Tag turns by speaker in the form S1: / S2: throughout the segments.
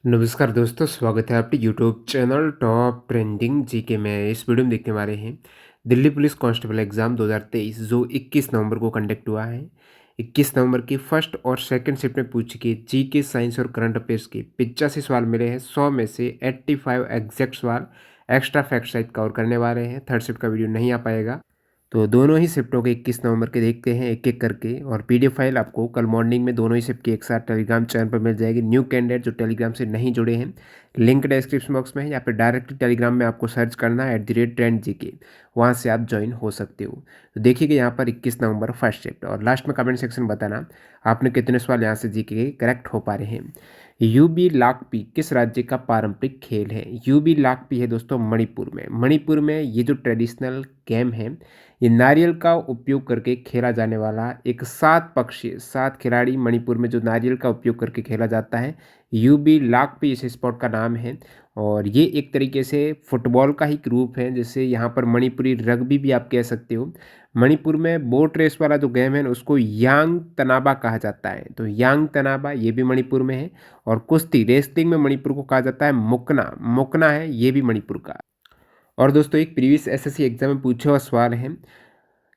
S1: नमस्कार दोस्तों, स्वागत है आपके YouTube channel top trending GK में। इस वीडियो में देखने वाले हैं दिल्ली पुलिस कांस्टेबल एग्ज़ाम 2023 जो 21 नवंबर को कंडक्ट हुआ है। 21 नवंबर की फर्स्ट और सेकंड शिफ्ट में पूछ के जीके, साइंस और करंट अफेयर्स के 85 सवाल मिले हैं। 100 में से 85 एग्जैक्ट सवाल एक्स्ट्रा फैक्ट सहित कवर करने वाले हैं। थर्ड शिफ्ट का वीडियो नहीं आ पाएगा, तो दोनों ही शिफ्टों के 21 नवंबर के देखते हैं एक एक करके। और पीडीएफ फाइल आपको कल मॉर्निंग में दोनों ही शिफ्ट की एक साथ टेलीग्राम चैनल पर मिल जाएगी। न्यू कैंडिडेट जो टेलीग्राम से नहीं जुड़े हैं, लिंक डिस्क्रिप्शन बॉक्स में है, या फिर डायरेक्ट टेलीग्राम में आपको सर्च करना है @trendgk, वहाँ से आप ज्वाइन हो सकते हो। तो देखिएगा यहाँ पर 21 नवंबर फर्स्ट शिफ्ट, और लास्ट में कमेंट सेक्शन बताना आपने कितने सवाल यहाँ से जीके के करेक्ट हो पा रहे हैं। यूबी लाकपी किस राज्य का पारंपरिक खेल है? यूबी लाकपी है दोस्तों मणिपुर में। मणिपुर में ये जो ट्रेडिशनल गेम है, ये नारियल का उपयोग करके खेला जाने वाला एक 7 खिलाड़ी मणिपुर में जो नारियल का उपयोग करके खेला जाता है, यूबी लाकपी इस स्पोर्ट का नाम है। और ये एक तरीके से फुटबॉल का ही रूप है, जैसे यहाँ पर मणिपुरी रग्बी भी आप कह सकते हो। मणिपुर में बोट रेस वाला जो गेम है ना, उसको यांग तनाबा कहा जाता है। तो यांग तनाबा ये भी मणिपुर में है। और कुश्ती रेसलिंग में मणिपुर को कहा जाता है मुकना। मुकना है ये भी मणिपुर का। और दोस्तों एक प्रीवियस एसएससी एग्जाम में पूछा हुआ सवाल है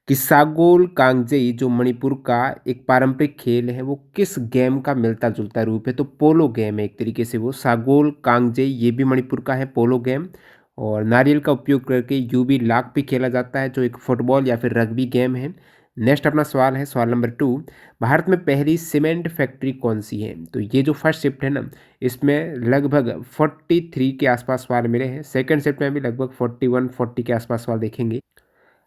S1: कि सागोल कांगजेई जो मणिपुर का एक पारंपरिक खेल है, वो किस गेम का मिलता जुलता रूप है? तो पोलो गेम है एक तरीके से वो। सागोल कांगजेई ये भी मणिपुर का है, पोलो गेम। और नारियल का उपयोग करके यूबी लाख भी खेला जाता है, जो एक फुटबॉल या फिर रग्बी गेम है। नेक्स्ट अपना सवाल है सवाल नंबर 2। भारत में पहली सीमेंट फैक्ट्री कौन सी है? तो ये जो फर्स्ट शिफ्ट है ना, इसमें लगभग 43 के आसपास सवाल मिले हैं। सेकंड शिफ्ट में भी लगभग 41-40 के आसपास सवाल देखेंगे।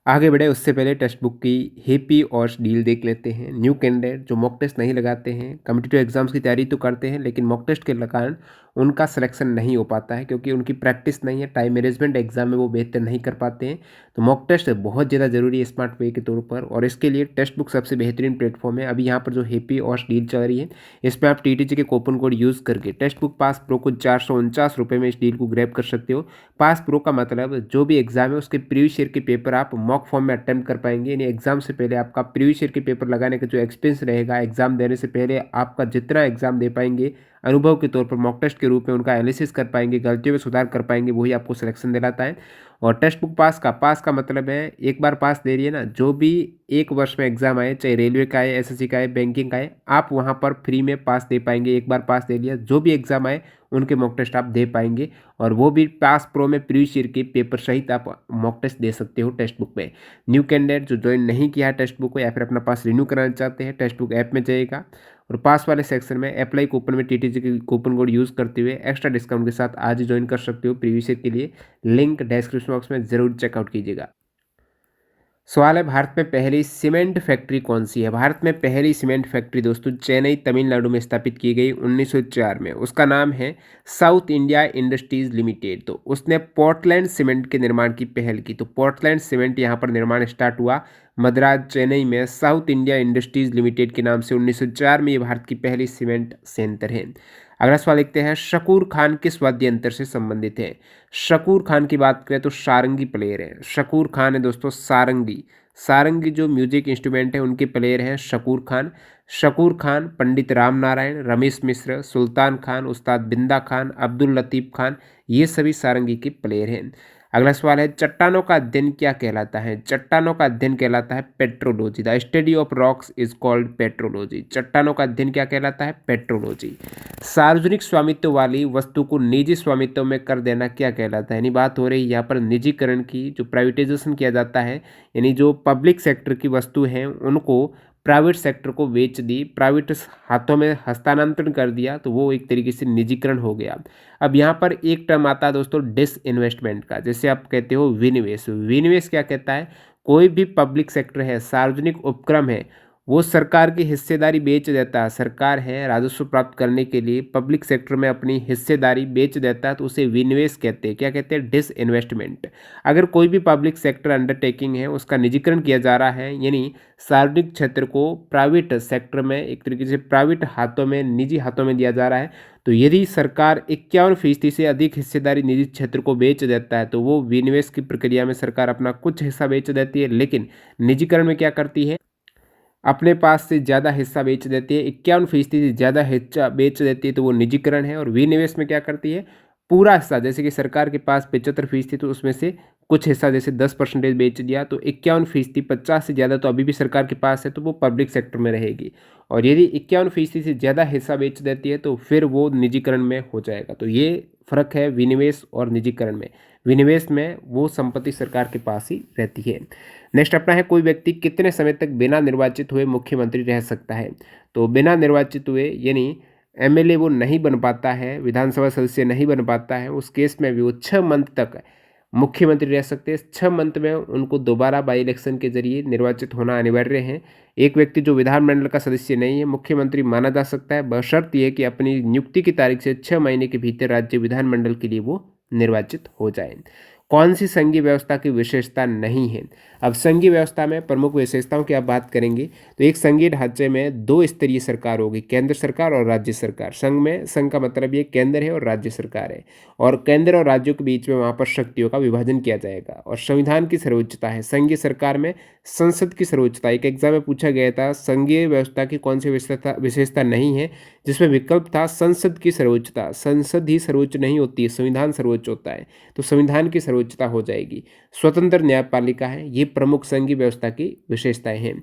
S1: आगे बढ़े उससे पहले टेक्स्ट बुक की हेपी और डील देख लेते हैं। न्यू कैंडिडेट जो मॉक टेस्ट नहीं लगाते हैं, कम्पिटिटिव एग्जाम्स की तैयारी तो करते हैं, लेकिन मॉक टेस्ट के कारण उनका सिलेक्शन नहीं हो पाता है, क्योंकि उनकी प्रैक्टिस नहीं है। टाइम मैनेजमेंट एग्जाम में वो बेहतर नहीं कर पाते हैं। तो मॉक टेस्ट बहुत ज़्यादा जरूरी है स्मार्ट वे के तौर पर, और इसके लिए टेक्स्ट बुक सबसे बेहतरीन प्लेटफॉर्म है। अभी यहाँ पर जो हेपी और डील चल रही है, इसमें आप टीटीजी के कूपन कोड यूज़ करके टेक्स्ट बुक पास प्रो को 449 रुपये में इस डील को ग्रैब कर सकते हो। पास प्रो का मतलब जो भी एग्जाम है उसके प्रीवियस ईयर के पेपर आप मॉक फॉर्म में अटेम्प्ट कर पाएंगे। यानी एग्जाम से पहले आपका प्रीवियस ईयर के पेपर लगाने का जो एक्सपीरियंस रहेगा, एग्जाम देने से पहले आपका जितना एग्जाम दे पाएंगे अनुभव के तौर पर मॉक टेस्ट के रूप में उनका एनालिसिस कर पाएंगे, गलतियों में सुधार कर पाएंगे, वही आपको सिलेक्शन दिलाता है। और टेक्स्ट बुक पास का मतलब है एक बार पास दे रही है ना, जो भी एक वर्ष में एग्जाम आए, चाहे रेलवे का आए, एसएससी का आए, बैंकिंग का आए, आप वहाँ पर फ्री में पास दे पाएंगे। एक बार पास दे लिया, जो भी एग्जाम आए उनके मॉक टेस्ट आप दे पाएंगे। और वो भी पास प्रो में प्रीवियस ईयर के पेपर सहित आप मॉक टेस्ट दे सकते हो टेक्स्ट बुक में। न्यू कैंडिडेट जो ज्वाइन नहीं किया है टेक्स्ट बुक को, या फिर अपना पास रिन्यू कराना चाहते हैं, टेक्स्ट बुक ऐप में जाइएगा और पास वाले सेक्शन में अप्लाई कूपन में टीटीजी के कूपन कोड यूज़ करते हुए एक्स्ट्रा डिस्काउंट के साथ आज ही ज्वाइन कर सकते हो प्रीवियस ईयर के लिए। लिंक डिस्क्रिप्शन बॉक्स में ज़रूर चेकआउट कीजिएगा। सवाल है भारत में पहली सीमेंट फैक्ट्री कौन सी है? भारत में पहली सीमेंट फैक्ट्री दोस्तों चेन्नई तमिलनाडु में स्थापित की गई 1904 में। उसका नाम है साउथ इंडिया इंडस्ट्रीज लिमिटेड। तो उसने पोर्टलैंड सीमेंट के निर्माण की पहल की। तो पोर्टलैंड सीमेंट यहाँ पर निर्माण स्टार्ट हुआ मद्रास चेन्नई में साउथ इंडिया इंडस्ट्रीज लिमिटेड के नाम से 1904 में। ये भारत की पहली सीमेंट सेंटर है। अगला सवाल देखते हैं, शकूर खान किस वाद्य यंत्र से संबंधित है? शकूर खान की बात करें तो सारंगी प्लेयर है। शकूर खान है दोस्तों सारंगी। सारंगी जो म्यूजिक इंस्ट्रूमेंट है उनके प्लेयर हैं शकूर खान। शकूर खान पंडित राम नारायण, रमेश मिश्र, सुल्तान खान, उस्ताद बिंदा खान, अब्दुल लतीफ़ खान, ये सभी सारंगी के प्लेयर हैं। अगला सवाल है, चट्टानों का अध्ययन क्या कहलाता है? चट्टानों का अध्ययन कहलाता है petrology. The study of rocks is called petrology. चट्टानों का अध्ययन क्या कहलाता है? पेट्रोलॉजी। सार्वजनिक स्वामित्व वाली वस्तु को निजी स्वामित्व में कर देना क्या कहलाता है? यानी बात हो रही है यहाँ पर निजीकरण की, जो प्राइवेटाइजेशन किया जाता है, यानी जो पब्लिक सेक्टर की वस्तु हैं उनको प्राइवेट सेक्टर को बेच दी, प्राइवेट हाथों में हस्तांतरण कर दिया, तो वो एक तरीके से निजीकरण हो गया। अब यहाँ पर एक टर्म आता है दोस्तों डिसइन्वेस्टमेंट का, जैसे आप कहते हो विनिवेश। विनिवेश क्या कहता है? कोई भी पब्लिक सेक्टर है, सार्वजनिक उपक्रम है, वो सरकार की हिस्सेदारी बेच देता है। सरकार है राजस्व प्राप्त करने के लिए पब्लिक सेक्टर में अपनी हिस्सेदारी बेच देता है, तो उसे विनिवेश कहते हैं। क्या कहते हैं? डिसइन्वेस्टमेंट। अगर कोई भी पब्लिक सेक्टर अंडरटेकिंग है उसका निजीकरण किया जा रहा है, यानी सार्वजनिक क्षेत्र को प्राइवेट सेक्टर में एक तरीके से प्राइवेट हाथों में, निजी हाथों में दिया जा रहा है, तो यदि सरकार 51% से अधिक हिस्सेदारी निजी क्षेत्र को बेच देता है, तो वो विनिवेश की प्रक्रिया में सरकार अपना कुछ हिस्सा बेच देती है। लेकिन निजीकरण में क्या करती है? अपने पास से ज़्यादा हिस्सा बेच देती है, 51% से ज़्यादा हिस्सा बेच देती है तो वो निजीकरण है। और विनिवेश में क्या करती है, पूरा हिस्सा, जैसे कि सरकार के पास 75% थी तो उसमें से कुछ हिस्सा जैसे 10% बेच दिया तो 51%, 50 से ज़्यादा तो अभी भी सरकार के पास है तो वो पब्लिक सेक्टर में रहेगी। और यदि 51% से ज़्यादा हिस्सा बेच देती है तो फिर वो निजीकरण में हो जाएगा। तो ये फ़र्क है विनिवेश और निजीकरण में। विनिवेश में वो संपत्ति सरकार के पास ही रहती है। नेक्स्ट अपना है, कोई व्यक्ति कितने समय तक बिना निर्वाचित हुए मुख्यमंत्री रह सकता है। तो बिना निर्वाचित हुए यानी एमएलए वो नहीं बन पाता है, विधानसभा सदस्य नहीं बन पाता है, उस केस में भी वो 6 मंथ तक मुख्यमंत्री रह सकते हैं। 6 मंथ में उनको दोबारा बाई इलेक्शन के जरिए निर्वाचित होना अनिवार्य है। एक व्यक्ति जो विधानमंडल का सदस्य नहीं है मुख्यमंत्री माना जा सकता है, बशर्ते ये कि अपनी नियुक्ति की तारीख से 6 महीने के भीतर राज्य विधानमंडल के लिए वो निर्वाचित हो जाए। कौन सी संघीय व्यवस्था की विशेषता नहीं है। अब संघीय व्यवस्था में प्रमुख विशेषताओं की आप बात करेंगे तो एक संघीय ढांचे में 2 स्तरीय सरकार होगी, केंद्र सरकार और राज्य सरकार। संघ का मतलब ये केंद्र है और राज्य सरकार है, और केंद्र और राज्यों के बीच में वहाँ पर शक्तियों का विभाजन किया जाएगा। और संविधान की सर्वोच्चता है संघीय सरकार में, संसद की सर्वोच्चता। एक एग्जाम में पूछा गया था संघीय व्यवस्था की कौन सी विशेषता नहीं है, जिसमें विकल्प था संसद की सर्वोच्चता। संसद ही सर्वोच्च नहीं होती है, संविधान सर्वोच्च होता है, तो संविधान की सर्वोच्चता हो जाएगी। स्वतंत्र न्यायपालिका है, ये प्रमुख संघीय व्यवस्था की विशेषताएं हैं।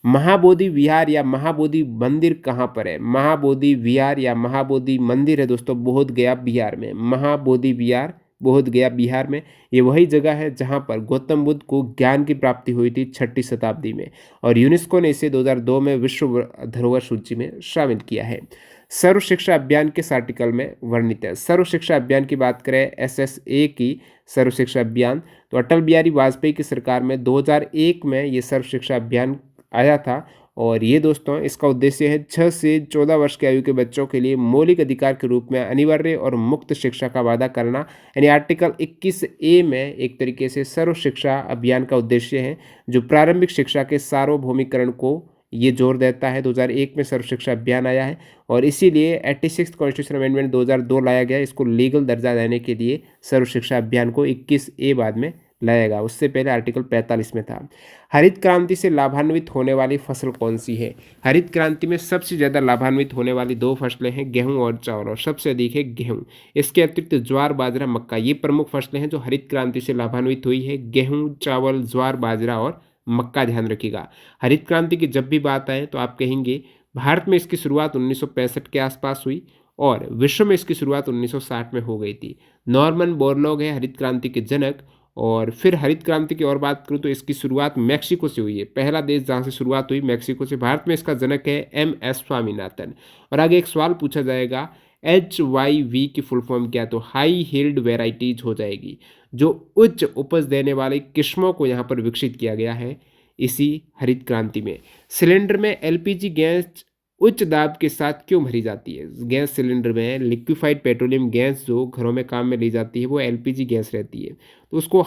S1: महाबोधि विहार या महाबोधि मंदिर कहाँ पर है। महाबोधि विहार या महाबोधि मंदिर है दोस्तों बोध गया बिहार में। महाबोधि विहार बोध गया बिहार में, ये वही जगह है जहाँ पर गौतम बुद्ध को ज्ञान की प्राप्ति हुई थी 6ठी शताब्दी में। और यूनेस्को ने इसे 2002 में विश्व धरोहर सूची में शामिल किया है। सर्व शिक्षा अभियान किस आर्टिकल में वर्णित है। सर्व शिक्षा अभियान की बात करें एसएसए की सर्व शिक्षा अभियान, तो अटल बिहारी वाजपेयी की सरकार में 2001 में ये सर्व शिक्षा अभियान आया था। और ये दोस्तों इसका उद्देश्य है 6 से 14 वर्ष की आयु के बच्चों के लिए मौलिक अधिकार के रूप में अनिवार्य और मुक्त शिक्षा का वादा करना। यानी आर्टिकल 21A में एक तरीके से सर्व शिक्षा अभियान का उद्देश्य है जो प्रारंभिक शिक्षा के सार्वभौमिकरण को ये जोर देता है। 2001 में सर्व शिक्षा अभियान आया है और इसीलिए 86 कॉन्स्टिट्यूशन अमेंडमेंट 2002 लाया गया। इसको लीगल दर्जा देने के लिए सर्व शिक्षा अभियान को 21A बाद में लाया गया, उससे पहले आर्टिकल 45 में था। हरित क्रांति से लाभान्वित होने वाली फसल कौन सी है। हरित क्रांति में सबसे ज़्यादा लाभान्वित होने वाली 2 फसलें हैं, गेहूं और चावल, और सबसे अधिक है गेहूं। इसके अतिरिक्त ज्वार बाजरा मक्का, ये प्रमुख फसलें हैं जो हरित क्रांति से लाभान्वित हुई है। गेहूं चावल ज्वार बाजरा और मक्का, ध्यान रखिएगा। हरित क्रांति की जब भी बात आए तो आप कहेंगे भारत में इसकी शुरुआत 1965 के आसपास हुई और विश्व में इसकी शुरुआत 1960 में हो गई थी। नॉर्मन बोरलॉग है हरित क्रांति के जनक। और फिर हरित क्रांति की और बात करूँ तो इसकी शुरुआत मैक्सिको से हुई है, पहला देश जहाँ से शुरुआत हुई मैक्सिको से। भारत में इसका जनक है MS स्वामीनाथन। और आगे एक सवाल पूछा जाएगा HYV की फुल फॉर्म क्या, तो हाई हील्ड वेराइटीज हो जाएगी। जो उच्च उपज देने वाली किस्मों को यहाँ पर विकसित किया गया है इसी हरित क्रांति में। सिलेंडर में LPG गैस उच्च दाब के साथ क्यों भरी जाती है। गैस सिलेंडर में लिक्विफाइड पेट्रोलियम गैस जो घरों में काम में ली जाती है वो LPG गैस रहती है, तो उसको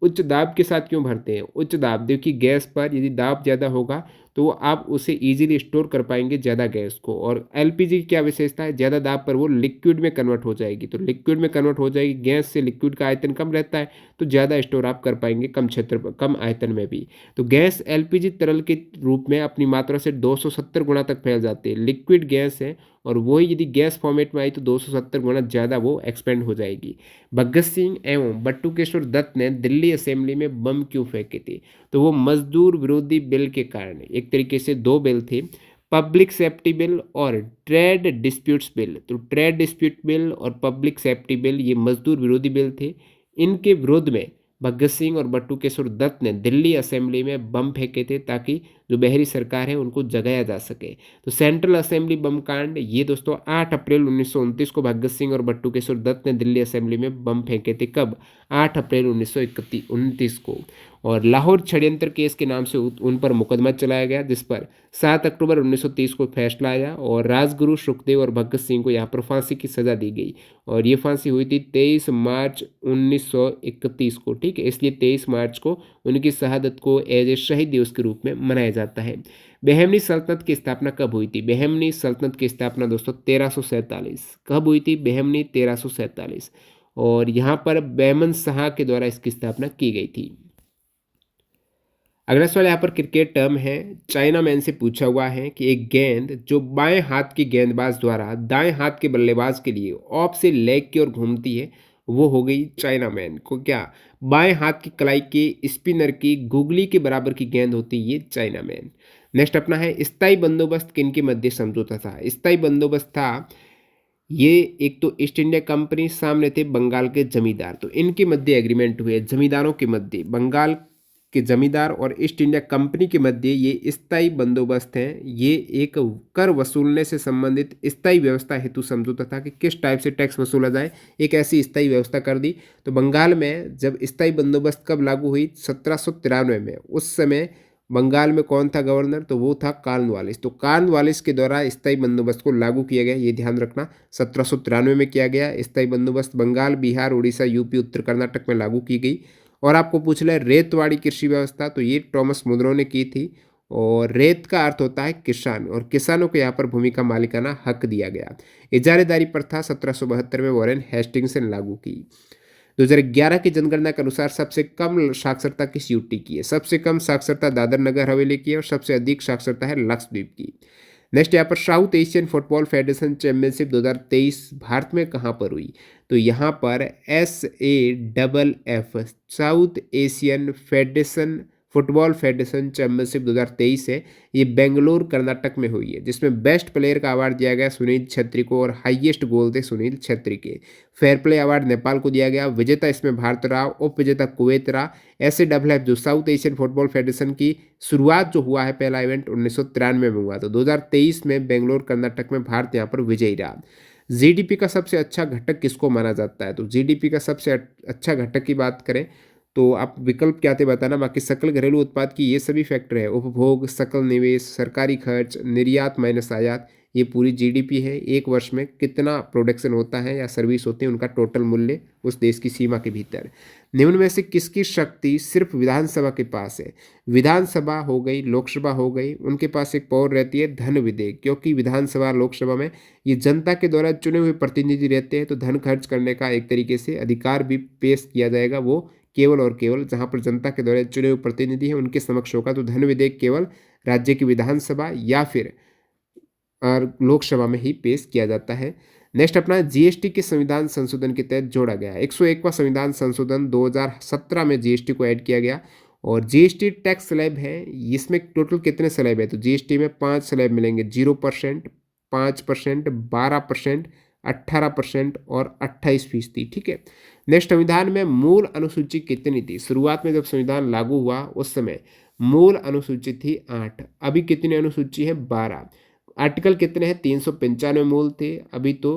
S1: उच्च दाब के साथ क्यों भरते हैं। उच्च दाब, देखिए गैस पर यदि दाब ज़्यादा होगा तो आप उसे इजीली स्टोर कर पाएंगे ज़्यादा गैस को। और LPG की क्या विशेषता है, ज़्यादा दाब पर वो लिक्विड में कन्वर्ट हो जाएगी, तो लिक्विड में कन्वर्ट हो जाएगी। गैस से लिक्विड का आयतन कम रहता है तो ज़्यादा स्टोर आप कर पाएंगे कम क्षेत्र पर, कम आयतन में भी। तो गैस LPG तरल के रूप में अपनी मात्रा से 270 गुना तक फैल जाती है। लिक्विड गैस है और वही यदि गैस फॉर्मेट में आई तो 270 गुना ज़्यादा वो एक्सपेंड हो जाएगी। भगत सिंह एवं बट्टू केशवर दत्त ने दिल्ली असेंबली में बम क्यों फेंके थे, तो वो मजदूर विरोधी बिल के कारण। एक तरीके से 2 बिल थे, पब्लिक सेफ्टी बिल और ट्रेड डिस्प्यूट्स बिल। तो ट्रेड डिस्प्यूट बिल और पब्लिक सेफ्टी बिल ये मजदूर विरोधी बिल थे। इनके विरोध में भगत सिंह और बट्टू केशवर दत्त ने दिल्ली असेंबली में बम फेंके थे ताकि जो बहरी सरकार है उनको जगाया जा सके। तो सेंट्रल असेंबली बम कांड ये दोस्तों 8 अप्रैल 1929 को भगत सिंह और बट्टू केशवर दत्त ने दिल्ली असेंबली में बम फेंके थे। कब, 8 अप्रैल 1929 को। और लाहौर षड्यंत्र केस के नाम से उन पर मुकदमा चलाया गया जिस पर 7 अक्टूबर 1930 को फैसला आया और राजगुरु सुखदेव और भगत सिंह को यहाँ पर फांसी की सजा दी गई। और ये फांसी हुई थी 23 मार्च 1931 को, ठीक है। इसलिए 23 मार्च को उनकी शहादत को एज ए शहीद दिवस के रूप में मनाया जाता है। बहमनी सल्तनत की स्थापना कब हुई थी। बहमनी सल्तनत की स्थापना दोस्तों 1347 कब हुई थी, बहमनी 1347। और यहाँ पर बैमन शाह के द्वारा इसकी स्थापना की गई थी। अगला सवाल यहाँ पर क्रिकेट टर्म है, चाइना मैन से पूछा हुआ है कि एक गेंद जो बाएं हाथ के गेंदबाज द्वारा दाएं हाथ के बल्लेबाज के लिए ऑफ से लेग की ओर घूमती है, वो हो गई चाइना मैन। को क्या बाएं हाथ की कलाई के स्पिनर की गुगली के बराबर की गेंद होती है, ये चाइना मैन। नेक्स्ट अपना है स्थायी बंदोबस्त किन के मध्य समझौता था। स्थायी बंदोबस्त था ये, एक तो ईस्ट इंडिया कंपनी, सामने थे बंगाल के जमींदार, तो इनके मध्य एग्रीमेंट हुए, जमींदारों के मध्य, बंगाल के जमींदार और ईस्ट इंडिया कंपनी के मध्य ये स्थायी बंदोबस्त है। ये एक कर वसूलने से संबंधित स्थायी व्यवस्था हेतु समझौता था कि किस टाइप से टैक्स वसूला जाए, एक ऐसी स्थायी व्यवस्था कर दी। तो बंगाल में जब स्थायी बंदोबस्त कब लागू हुई, 1793 में। उस समय बंगाल में कौन था गवर्नर, तो वो था कॉर्नवालिस। तो कॉर्नवालिस के द्वारा स्थायी बंदोबस्त को लागू किया गया, ये ध्यान रखना। 1793 में किया गया स्थायी बंदोबस्त। बंगाल, बिहार, उड़ीसा, यूपी, उत्तर कर्नाटक में लागू की गई। और आपको पूछ ले रेतवाड़ी कृषि व्यवस्था, तो ये टॉमस मुनरो ने की थी। और रेत का अर्थ होता है किसान, और किसानों को यहाँ पर भूमि का मालिकाना हक दिया गया। इजारेदारी प्रथा 1772 में वॉरेन हेस्टिंग्स ने लागू की। 2011 की जनगणना के अनुसार सबसे कम साक्षरता किस यूटी की है। सबसे कम साक्षरता दादर नगर हवेली की है और सबसे अधिक साक्षरता है लक्षद्वीप की। नेक्स्ट यहाँ पर south Asian football federation championship 2023 Bharat में कहाँ पर हुई, तो यहाँ पर SAFF south Asian federation football federation championship 2023 है। ये बेंगलोर कर्नाटक में हुई है, जिसमें बेस्ट प्लेयर का अवार्ड दिया गया सुनील छेत्री को और हाईएस्ट गोल थे सुनील छेत्री के। फेयर प्ले अवार्ड नेपाल को दिया गया, विजेता इसमें भारत रहा, उप विजेता कुवैत रहा। SAFF जो साउथ एशियन फुटबॉल फेडरेशन की शुरुआत जो हुआ है, पहला इवेंट 1993 में हुआ, तो 2023 में बेंगलोर कर्नाटक में भारत यहाँ पर विजयी रहा। जीडीपी का सबसे अच्छा घटक किसको माना जाता है, तो जीडीपी का सबसे अच्छा घटक की बात करें तो आप विकल्प क्या थे बताना। बाकी सकल घरेलू उत्पाद की ये सभी फैक्टर है, उपभोग, सकल निवेश, सरकारी खर्च, निर्यात माइनस आयात, ये पूरी जीडीपी है। एक वर्ष में कितना प्रोडक्शन होता है या सर्विस होते हैं, उनका टोटल मूल्य उस देश की सीमा के भीतर। निम्न में से किसकी शक्ति सिर्फ विधानसभा के पास है। विधानसभा हो गई, लोकसभा हो गई, उनके पास एक पावर रहती है धन विधेयक, क्योंकि विधानसभा लोकसभा में ये जनता के द्वारा चुने हुए प्रतिनिधि रहते हैं, तो धन खर्च करने का एक तरीके से अधिकार भी पेश किया जाएगा, वो केवल और केवल जहां पर जनता के द्वारा चुने हुए प्रतिनिधि हैं उनके समक्ष होगा। तो धन विधेयक केवल राज्य की विधानसभा या फिर लोकसभा में ही पेश किया जाता है। नेक्स्ट अपना जीएसटी के संविधान संशोधन के तहत जोड़ा गया 101वां संविधान संशोधन 2017 में जीएसटी को ऐड किया गया। और जीएसटी टैक्स स्लैब है, इसमें टोटल कितने स्लैब है, तो जीएसटी में 5 स्लैब मिलेंगे, 0%, 5%, 12%, 18% और 28%। ठीक है। नेक्स्ट संविधान में मूल अनुसूची कितनी थी। शुरुआत में जब संविधान लागू हुआ उस समय मूल अनुसूची थी 8, अभी कितनी अनुसूची है 12। आर्टिकल कितने हैं, 395 मूल थे, अभी तो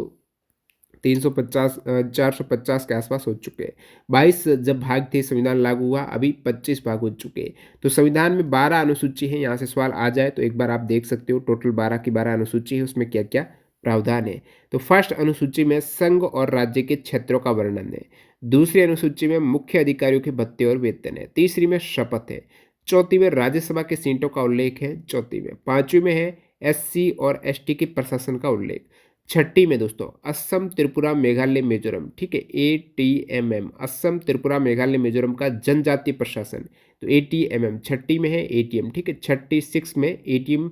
S1: 350 450 के आसपास हो चुके हैं। 22 जब भाग थे संविधान लागू हुआ, अभी 25 भाग हो चुके हैं। तो संविधान में 12 अनुसूची है, यहाँ से सवाल आ जाए तो एक बार आप देख सकते हो टोटल 12 की 12 अनुसूची है, उसमें क्या क्या प्रावधान है। तो फर्स्ट अनुसूची में संघ और राज्य के क्षेत्रों का वर्णन है। दूसरी अनुसूची में मुख्य अधिकारियों के भत्ते और वेतन है। तीसरी में शपथ है। चौथी में राज्यसभा के सीटों का उल्लेख है। चौथी में पांचवी में है SC और ST के प्रशासन का उल्लेख। छठी में दोस्तों असम, त्रिपुरा, मेघालय, मिजोरम, ठीक है, ATMM, असम, त्रिपुरा, मेघालय, मिजोरम का जनजातीय प्रशासन, तो ATMM। छठी में है ATM, ठीक है, छठी 6 में ATM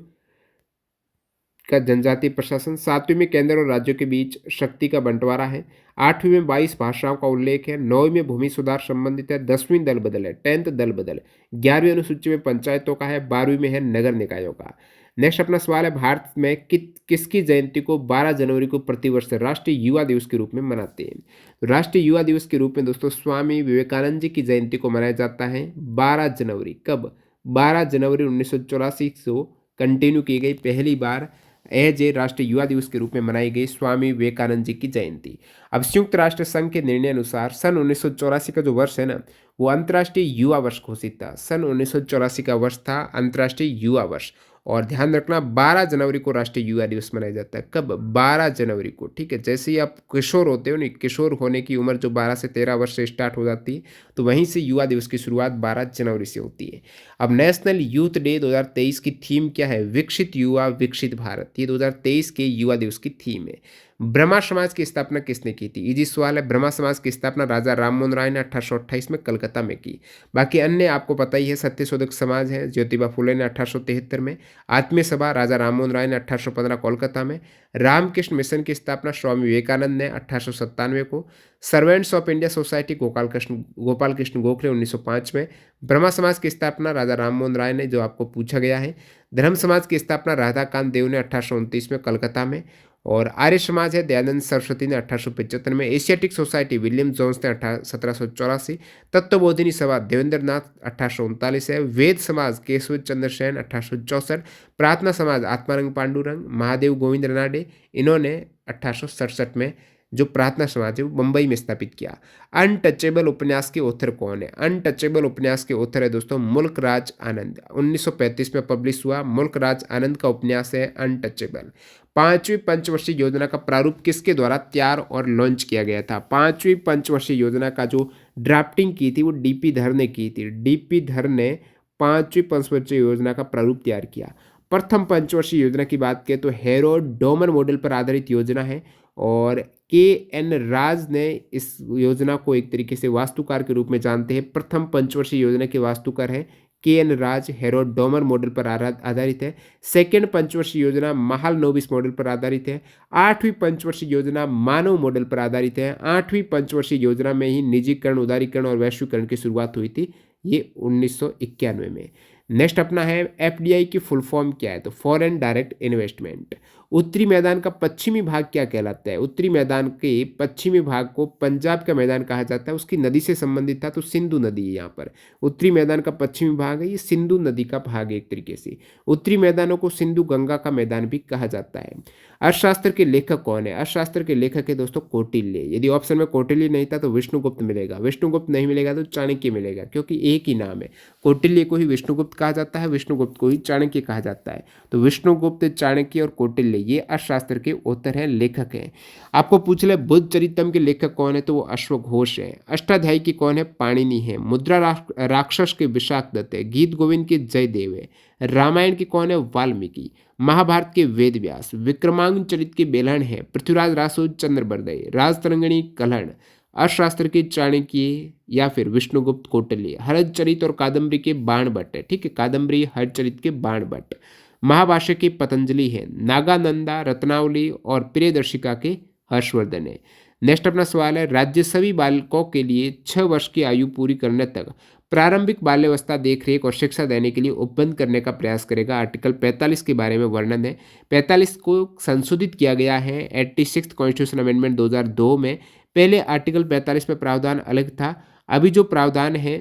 S1: का जनजातीय प्रशासन। सातवीं में केंद्र और राज्यों के बीच शक्ति का बंटवारा है। आठवीं में 22 भाषाओं का उल्लेख है। नौवीं में भूमि सुधार संबंधित है। 10वीं दल बदल है, 10th दल बदल। 11वीं अनुसूची में पंचायतों का है। 12वीं में है नगर निकायों का। नेक्स्ट अपना सवाल है, भारत में किसकी जयंती को 12 जनवरी को प्रतिवर्ष राष्ट्रीय युवा दिवस के रूप में मनाते हैं। तो राष्ट्रीय युवा दिवस के रूप में दोस्तों स्वामी विवेकानंद जी की जयंती को मनाया जाता है 12 जनवरी। कब, 12 जनवरी 1984 को कंटिन्यू की गई पहली बार एज ए राष्ट्रीय युवा दिवस के रूप में मनाई गई स्वामी विवेकानंद जी की जयंती। अब संयुक्त राष्ट्र संघ के निर्णय अनुसार सन 1984 का जो वर्ष है ना, वो अंतर्राष्ट्रीय युवा वर्ष घोषित था। सन 1984 का वर्ष था अंतर्राष्ट्रीय युवा वर्ष। और ध्यान रखना 12 जनवरी को राष्ट्रीय युवा दिवस मनाया जाता है। कब, 12 जनवरी को। ठीक है, जैसे ही आप किशोर होते हो नहीं, किशोर होने की उम्र जो 12 से 13 वर्ष से स्टार्ट हो जाती है, तो वहीं से युवा दिवस की शुरुआत 12 जनवरी से होती है। अब नेशनल यूथ डे 2023 की थीम क्या है, विकसित युवा विकसित भारत, ये 2023 के युवा दिवस की थीम है। ब्रह्मा समाज की स्थापना किसने की थी? इजी सवाल है। ब्रह्मा समाज की स्थापना राजा राममोहन राय ने 1828 में कलकत्ता में की। बाकी अन्य आपको पता ही है, सत्यशोधक समाज है ज्योतिबा फुले ने 1873 में, आत्मीय सभा राजा राममोहन राय ने 1815 कोलकाता में, रामकृष्ण मिशन की स्थापना स्वामी विवेकानंद ने 1897 को, servants of India society Gopal Krishna Gokhale 1905 में, ब्रह्मा समाज की स्थापना राजा राममोहन राय ने, जो आपको पूछा गया है। धर्म समाज की स्थापना राधाकांत देव ने 1829 में कलकत्ता में, और आर्य समाज है दयानंद सरस्वती ने 1875 में, एशियाटिक सोसाइटी विलियम जोन्स ने 1784, तत्वबोधिनी सभा देवेंद्र नाथ 1839 है, वेद समाज केशव चंद्र सेन 1864, प्रार्थना समाज आत्मारंग पांडुरंग महादेव गोविंद रनाडे, इन्होंने 1867 में जो प्रार्थना समाज है वो मुंबई में स्थापित किया। अनटचेबल उपन्यास के ऑथर कौन है? अनटचेबल उपन्यास के ऑथर है दोस्तों मुल्क राज आनंद, 1935 में पब्लिश हुआ मुल्क राज आनंद का उपन्यास है अनटचेबल। पांचवी पंचवर्षीय योजना का प्रारूप किसके द्वारा तैयार और लॉन्च किया गया था? पांचवी पंचवर्षीय योजना का जो ड्राफ्टिंग की थी वो डीपी धर ने की थी। डीपी धर ने पांचवी पंचवर्षीय योजना का प्रारूप तैयार किया। प्रथम पंचवर्षीय योजना की बात करें तो हेरोड डोमन मॉडल पर आधारित योजना है, और के एन राज ने इस योजना को एक तरीके से वास्तुकार के रूप में जानते हैं। प्रथम पंचवर्षीय योजना के वास्तुकार हैं के एन राज, हेरोड डोमर मॉडल पर आधारित है। सेकेंड पंचवर्षीय योजना महालनोबिस मॉडल पर आधारित है। आठवीं पंचवर्षीय योजना मानव मॉडल पर आधारित है। आठवीं पंचवर्षीय योजना में ही निजीकरण, उदारीकरण और वैश्वीकरण की शुरुआत हुई थी, ये 1991 में। नेक्स्ट अपना है एफडीआई की फुल फॉर्म क्या है? तो फॉरेन डायरेक्ट इन्वेस्टमेंट। उत्तरी मैदान का पश्चिमी भाग क्या कहलाता है? उत्तरी मैदान के पश्चिमी भाग को पंजाब का मैदान कहा जाता है। उसकी नदी से संबंधित था तो सिंधु नदी है। यहाँ पर उत्तरी मैदान का पश्चिमी भाग है, ये सिंधु नदी का भाग है एक तरीके से। उत्तरी मैदानों को सिंधु गंगा का मैदान भी कहा जाता है। अर्थशास्त्र के लेखक कौन है? अर्थशास्त्र के लेखक है दोस्तों कौटिल्य। यदि ऑप्शन में कौटिल्य नहीं था तो विष्णुगुप्त मिलेगा, विष्णुगुप्त नहीं मिलेगा तो चाणक्य मिलेगा, क्योंकि एक ही नाम है। कौटिल्य को ही विष्णुगुप्त कहा जाता है, विष्णुगुप्त को ही चाणक्य कहा जाता है। तो विष्णुगुप्त, चाणक्य और कौटिल्य ये अर्थशास्त्र के उत्तर हैं, लेखक हैं। आपको पूछ ले बुद्ध चरितम के लेखक कौन है? तो वो अश्वघोष है। अष्टाध्यायी की कौन है? पाणिनि है। मुद्रा राक्षस के विशाख दत्त है। गीत गोविंद के जयदेव है। रामायण की कौन है? वाल्मीकि। महाभारत के वेद व्यास। विक्रमांग चरित के बेलहन है पृथ्वीराज रासो चंद्रबरदय। राजतरंगिणी कलहण अर्थशास्त्र के चाणक्य या फिर विष्णुगुप्त कौटिल्य। हरचरित और कादम्बरी के बाणभट्ट है, ठीक है, कादम्बरी हरचरित के बाणभट्ट। महाभाष्य के पतंजलि है। नागानंदा, रत्नावली और प्रियदर्शिका के हर्षवर्धन है। नेक्स्ट अपना सवाल है राज्य सभी बालकों के लिए 6 वर्ष की आयु पूरी करने तक प्रारंभिक बाल्यावस्था देखरेख और शिक्षा देने के लिए उपबंध करने का प्रयास करेगा। आर्टिकल 45 के बारे में वर्णन है। 45 को संशोधित किया गया है 86th कॉन्स्टिट्यूशन अमेंडमेंट 2002 में। पहले आर्टिकल 45 में प्रावधान अलग था, अभी जो प्रावधान है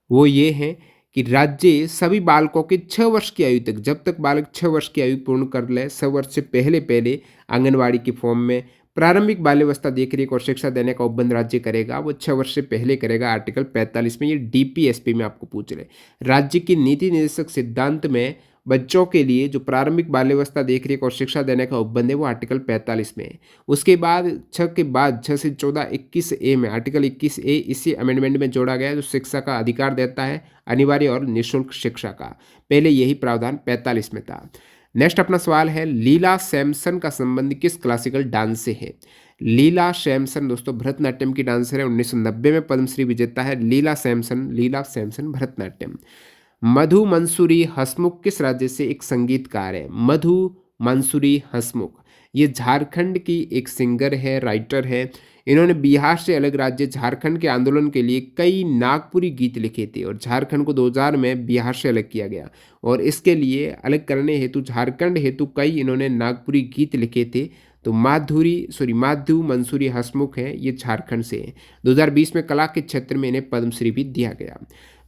S1: वो ये है कि राज्य सभी बालकों के 6 वर्ष की आयु तक, जब तक बालक 6 वर्ष की आयु पूर्ण कर ले, 6 वर्ष से पहले पहले आंगनवाड़ी की फॉर्म में प्रारंभिक बाल्यावस्था देखरेख और शिक्षा देने का उपबंध राज्य करेगा, वो 6 वर्ष से पहले करेगा। आर्टिकल 45 में ये डीपीएसपी में आपको पूछ रहे। राज्य की नीति निर्देशक सिद्धांत में बच्चों के लिए जो प्रारंभिक बाल्यावस्था देखरेख और शिक्षा देने का उपबंध है वो आर्टिकल 45 में है। उसके बाद 6 से 14 21A में आर्टिकल 21A इसी अमेंडमेंट में जोड़ा गया है, जो शिक्षा का अधिकार देता है, अनिवार्य और निःशुल्क शिक्षा का। पहले यही प्रावधान 45 में था। नेक्स्ट अपना सवाल है लीला सैमसन का संबंध किस क्लासिकल डांस से है? लीला सैमसन दोस्तों भरतनाट्यम की डांसर है, 1990 में पद्मश्री विजेता है लीला सैमसन भरतनाट्यम। मधु मंसूरी हसमुख किस राज्य से एक संगीतकार है? मधु मंसूरी हसमुख ये झारखंड की एक सिंगर है, राइटर है। इन्होंने बिहार से अलग राज्य झारखंड के आंदोलन के लिए कई नागपुरी गीत लिखे थे, और झारखंड को 2000 में बिहार से अलग किया गया, और इसके लिए अलग करने हेतु झारखंड हेतु कई इन्होंने नागपुरी गीत लिखे थे। तो माधु मंसूरी हसमुख है, ये झारखंड से है। 2020 में कला के क्षेत्र में इन्हें पद्मश्री भी दिया गया।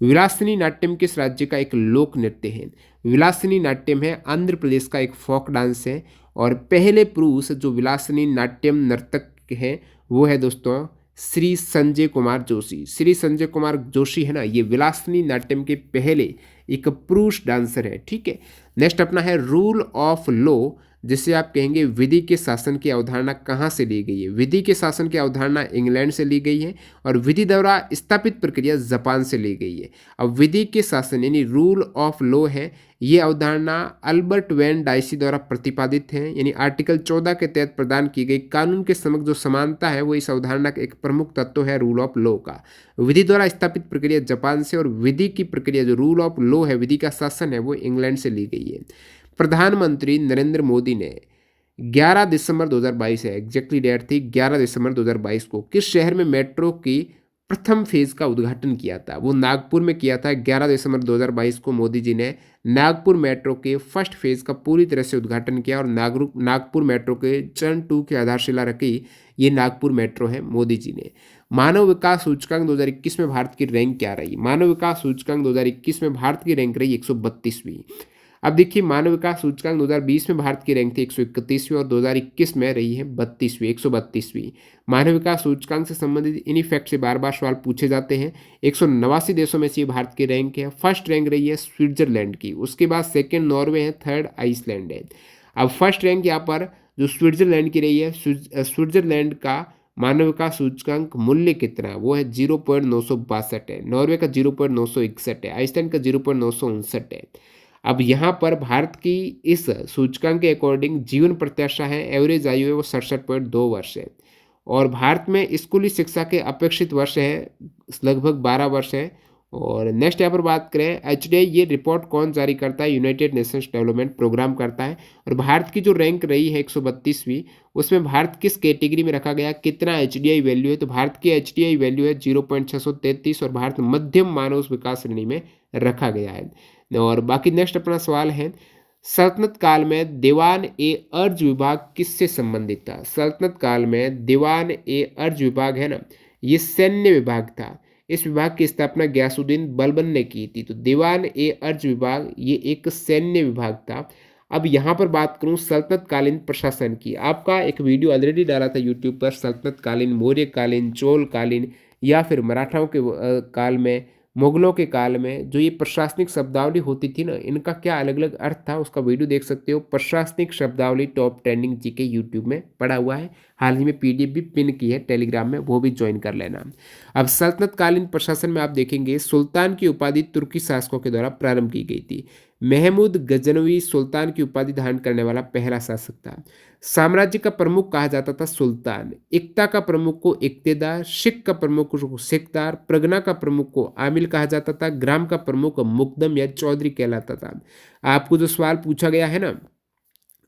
S1: विलासिनी नाट्यम किस राज्य का एक लोक नृत्य है? विलासिनी नाट्यम है आंध्र प्रदेश का एक फोक डांस है, और पहले पुरुष जो विलासिनी नाट्यम नर्तक हैं वो है दोस्तों श्री संजय कुमार जोशी। श्री संजय कुमार जोशी है ना, ये विलासिनी नाट्यम के पहले एक पुरुष डांसर है, ठीक है। नेक्स्ट अपना है रूल ऑफ लॉ जिसे आप कहेंगे विधि के शासन की अवधारणा कहाँ से ली गई है। विधि के शासन की अवधारणा इंग्लैंड से ली गई है और विधि द्वारा स्थापित प्रक्रिया जापान से ली गई है। अब विधि के शासन यानी रूल ऑफ लॉ है, ये अवधारणा अल्बर्ट वैन डाइसी द्वारा प्रतिपादित है, यानी आर्टिकल 14 के तहत प्रदान की गई कानून के समक्ष जो समानता है वो इस अवधारणा का एक प्रमुख तत्व है रूल ऑफ लॉ का। विधि द्वारा स्थापित प्रक्रिया जापान से और विधि की प्रक्रिया जो रूल ऑफ लॉ है, विधि का शासन है, वो इंग्लैंड से ली गई है। प्रधानमंत्री नरेंद्र मोदी ने 11 दिसंबर 2022 है, एग्जैक्टली डेट थी 11 दिसंबर 2022 को किस शहर में मेट्रो की प्रथम फेज का उद्घाटन किया था। वो नागपुर में किया था। 11 दिसंबर 2022 को मोदी जी ने नागपुर मेट्रो के फर्स्ट फेज का पूरी तरह से उद्घाटन किया और नागपुर मेट्रो के चरण 2 की आधारशिला रखी। ये नागपुर मेट्रो है मोदी जी ने। मानव विकास सूचकांक 2021 में भारत की रैंक क्या रही। मानव विकास सूचकांक 2021 में भारत की रैंक रही 132वीं। अब देखिए मानव विकास सूचकांक 2020 में भारत की रैंक थी 131वीं और 2021 में रही है 132वीं। मानव विकास सूचकांक से संबंधित इन फैक्ट से बार बार सवाल पूछे जाते हैं। 189 देशों में से भारत की रैंक है। फर्स्ट रैंक रही है स्विट्जरलैंड की, उसके बाद सेकेंड नॉर्वे है, थर्ड आइसलैंड है। अब फर्स्ट रैंक यहाँ पर जो स्विट्जरलैंड की रही है, स्विट्जरलैंड का मानव विकास सूचकांक मूल्य कितना है, वो है 0.962 है। नॉर्वे का 0.961 है। आइसलैंड का 0.959 है। अब यहाँ पर भारत की इस सूचकांक के अकॉर्डिंग जीवन प्रत्याशा है, एवरेज आयु है वो 67.2 वर्ष है और भारत में स्कूली शिक्षा के अपेक्षित वर्ष है लगभग 12 वर्ष है। और नेक्स्ट यहाँ पर बात करें एचडीआई, ये रिपोर्ट कौन जारी करता है, यूनाइटेड नेशंस डेवलपमेंट प्रोग्राम करता है। और भारत की जो रैंक रही है 132वीं, उसमें भारत किस कैटेगरी में रखा गया, कितना एचडीआई वैल्यू है, तो भारत की एचडीआई वैल्यू है 0.633 और भारत मध्यम मानव विकास श्रेणी में रखा गया है। और बाकी नेक्स्ट अपना सवाल है सल्तनत काल में दीवान ए अर्ज विभाग किससे संबंधित था। सल्तनत काल में दीवान ए अर्ज विभाग है ना, ये सैन्य विभाग था। इस विभाग की स्थापना गयासुद्दीन बलबन ने की थी। तो दीवान ए अर्ज विभाग ये एक सैन्य विभाग था। अब यहाँ पर बात करूँ सल्तनत कालीन प्रशासन की, आपका एक वीडियो ऑलरेडी डाला था यूट्यूब पर, सल्तनत कालीन, मौर्य कालीन, चोल कालीन या फिर मराठाओं के काल में, मुगलों के काल में जो ये प्रशासनिक शब्दावली होती थी ना, इनका क्या अलग अलग अर्थ था, उसका वीडियो देख सकते हो। प्रशासनिक शब्दावली टॉप ट्रेंडिंग जीके यूट्यूब में पड़ा हुआ है। हाल ही में पीडीएफ भी पिन की है टेलीग्राम में, वो भी ज्वाइन कर लेना। अब सल्तनत कालीन प्रशासन में आप देखेंगे सुल्तान की उपाधि तुर्की शासकों के द्वारा प्रारंभ की गई थी। महमूद गजनवी सुल्तान की उपाधि धारण करने वाला पहला शासक था। साम्राज्य का प्रमुख कहा जाता था सुल्तान। इक्ता का प्रमुख को इक्तेदार, शिक का प्रमुख को सिकदार, प्रगना का प्रमुख को आमिल कहा जाता था, ग्राम का प्रमुख मुकदम या चौधरी कहलाता था। आपको जो सवाल पूछा गया है ना,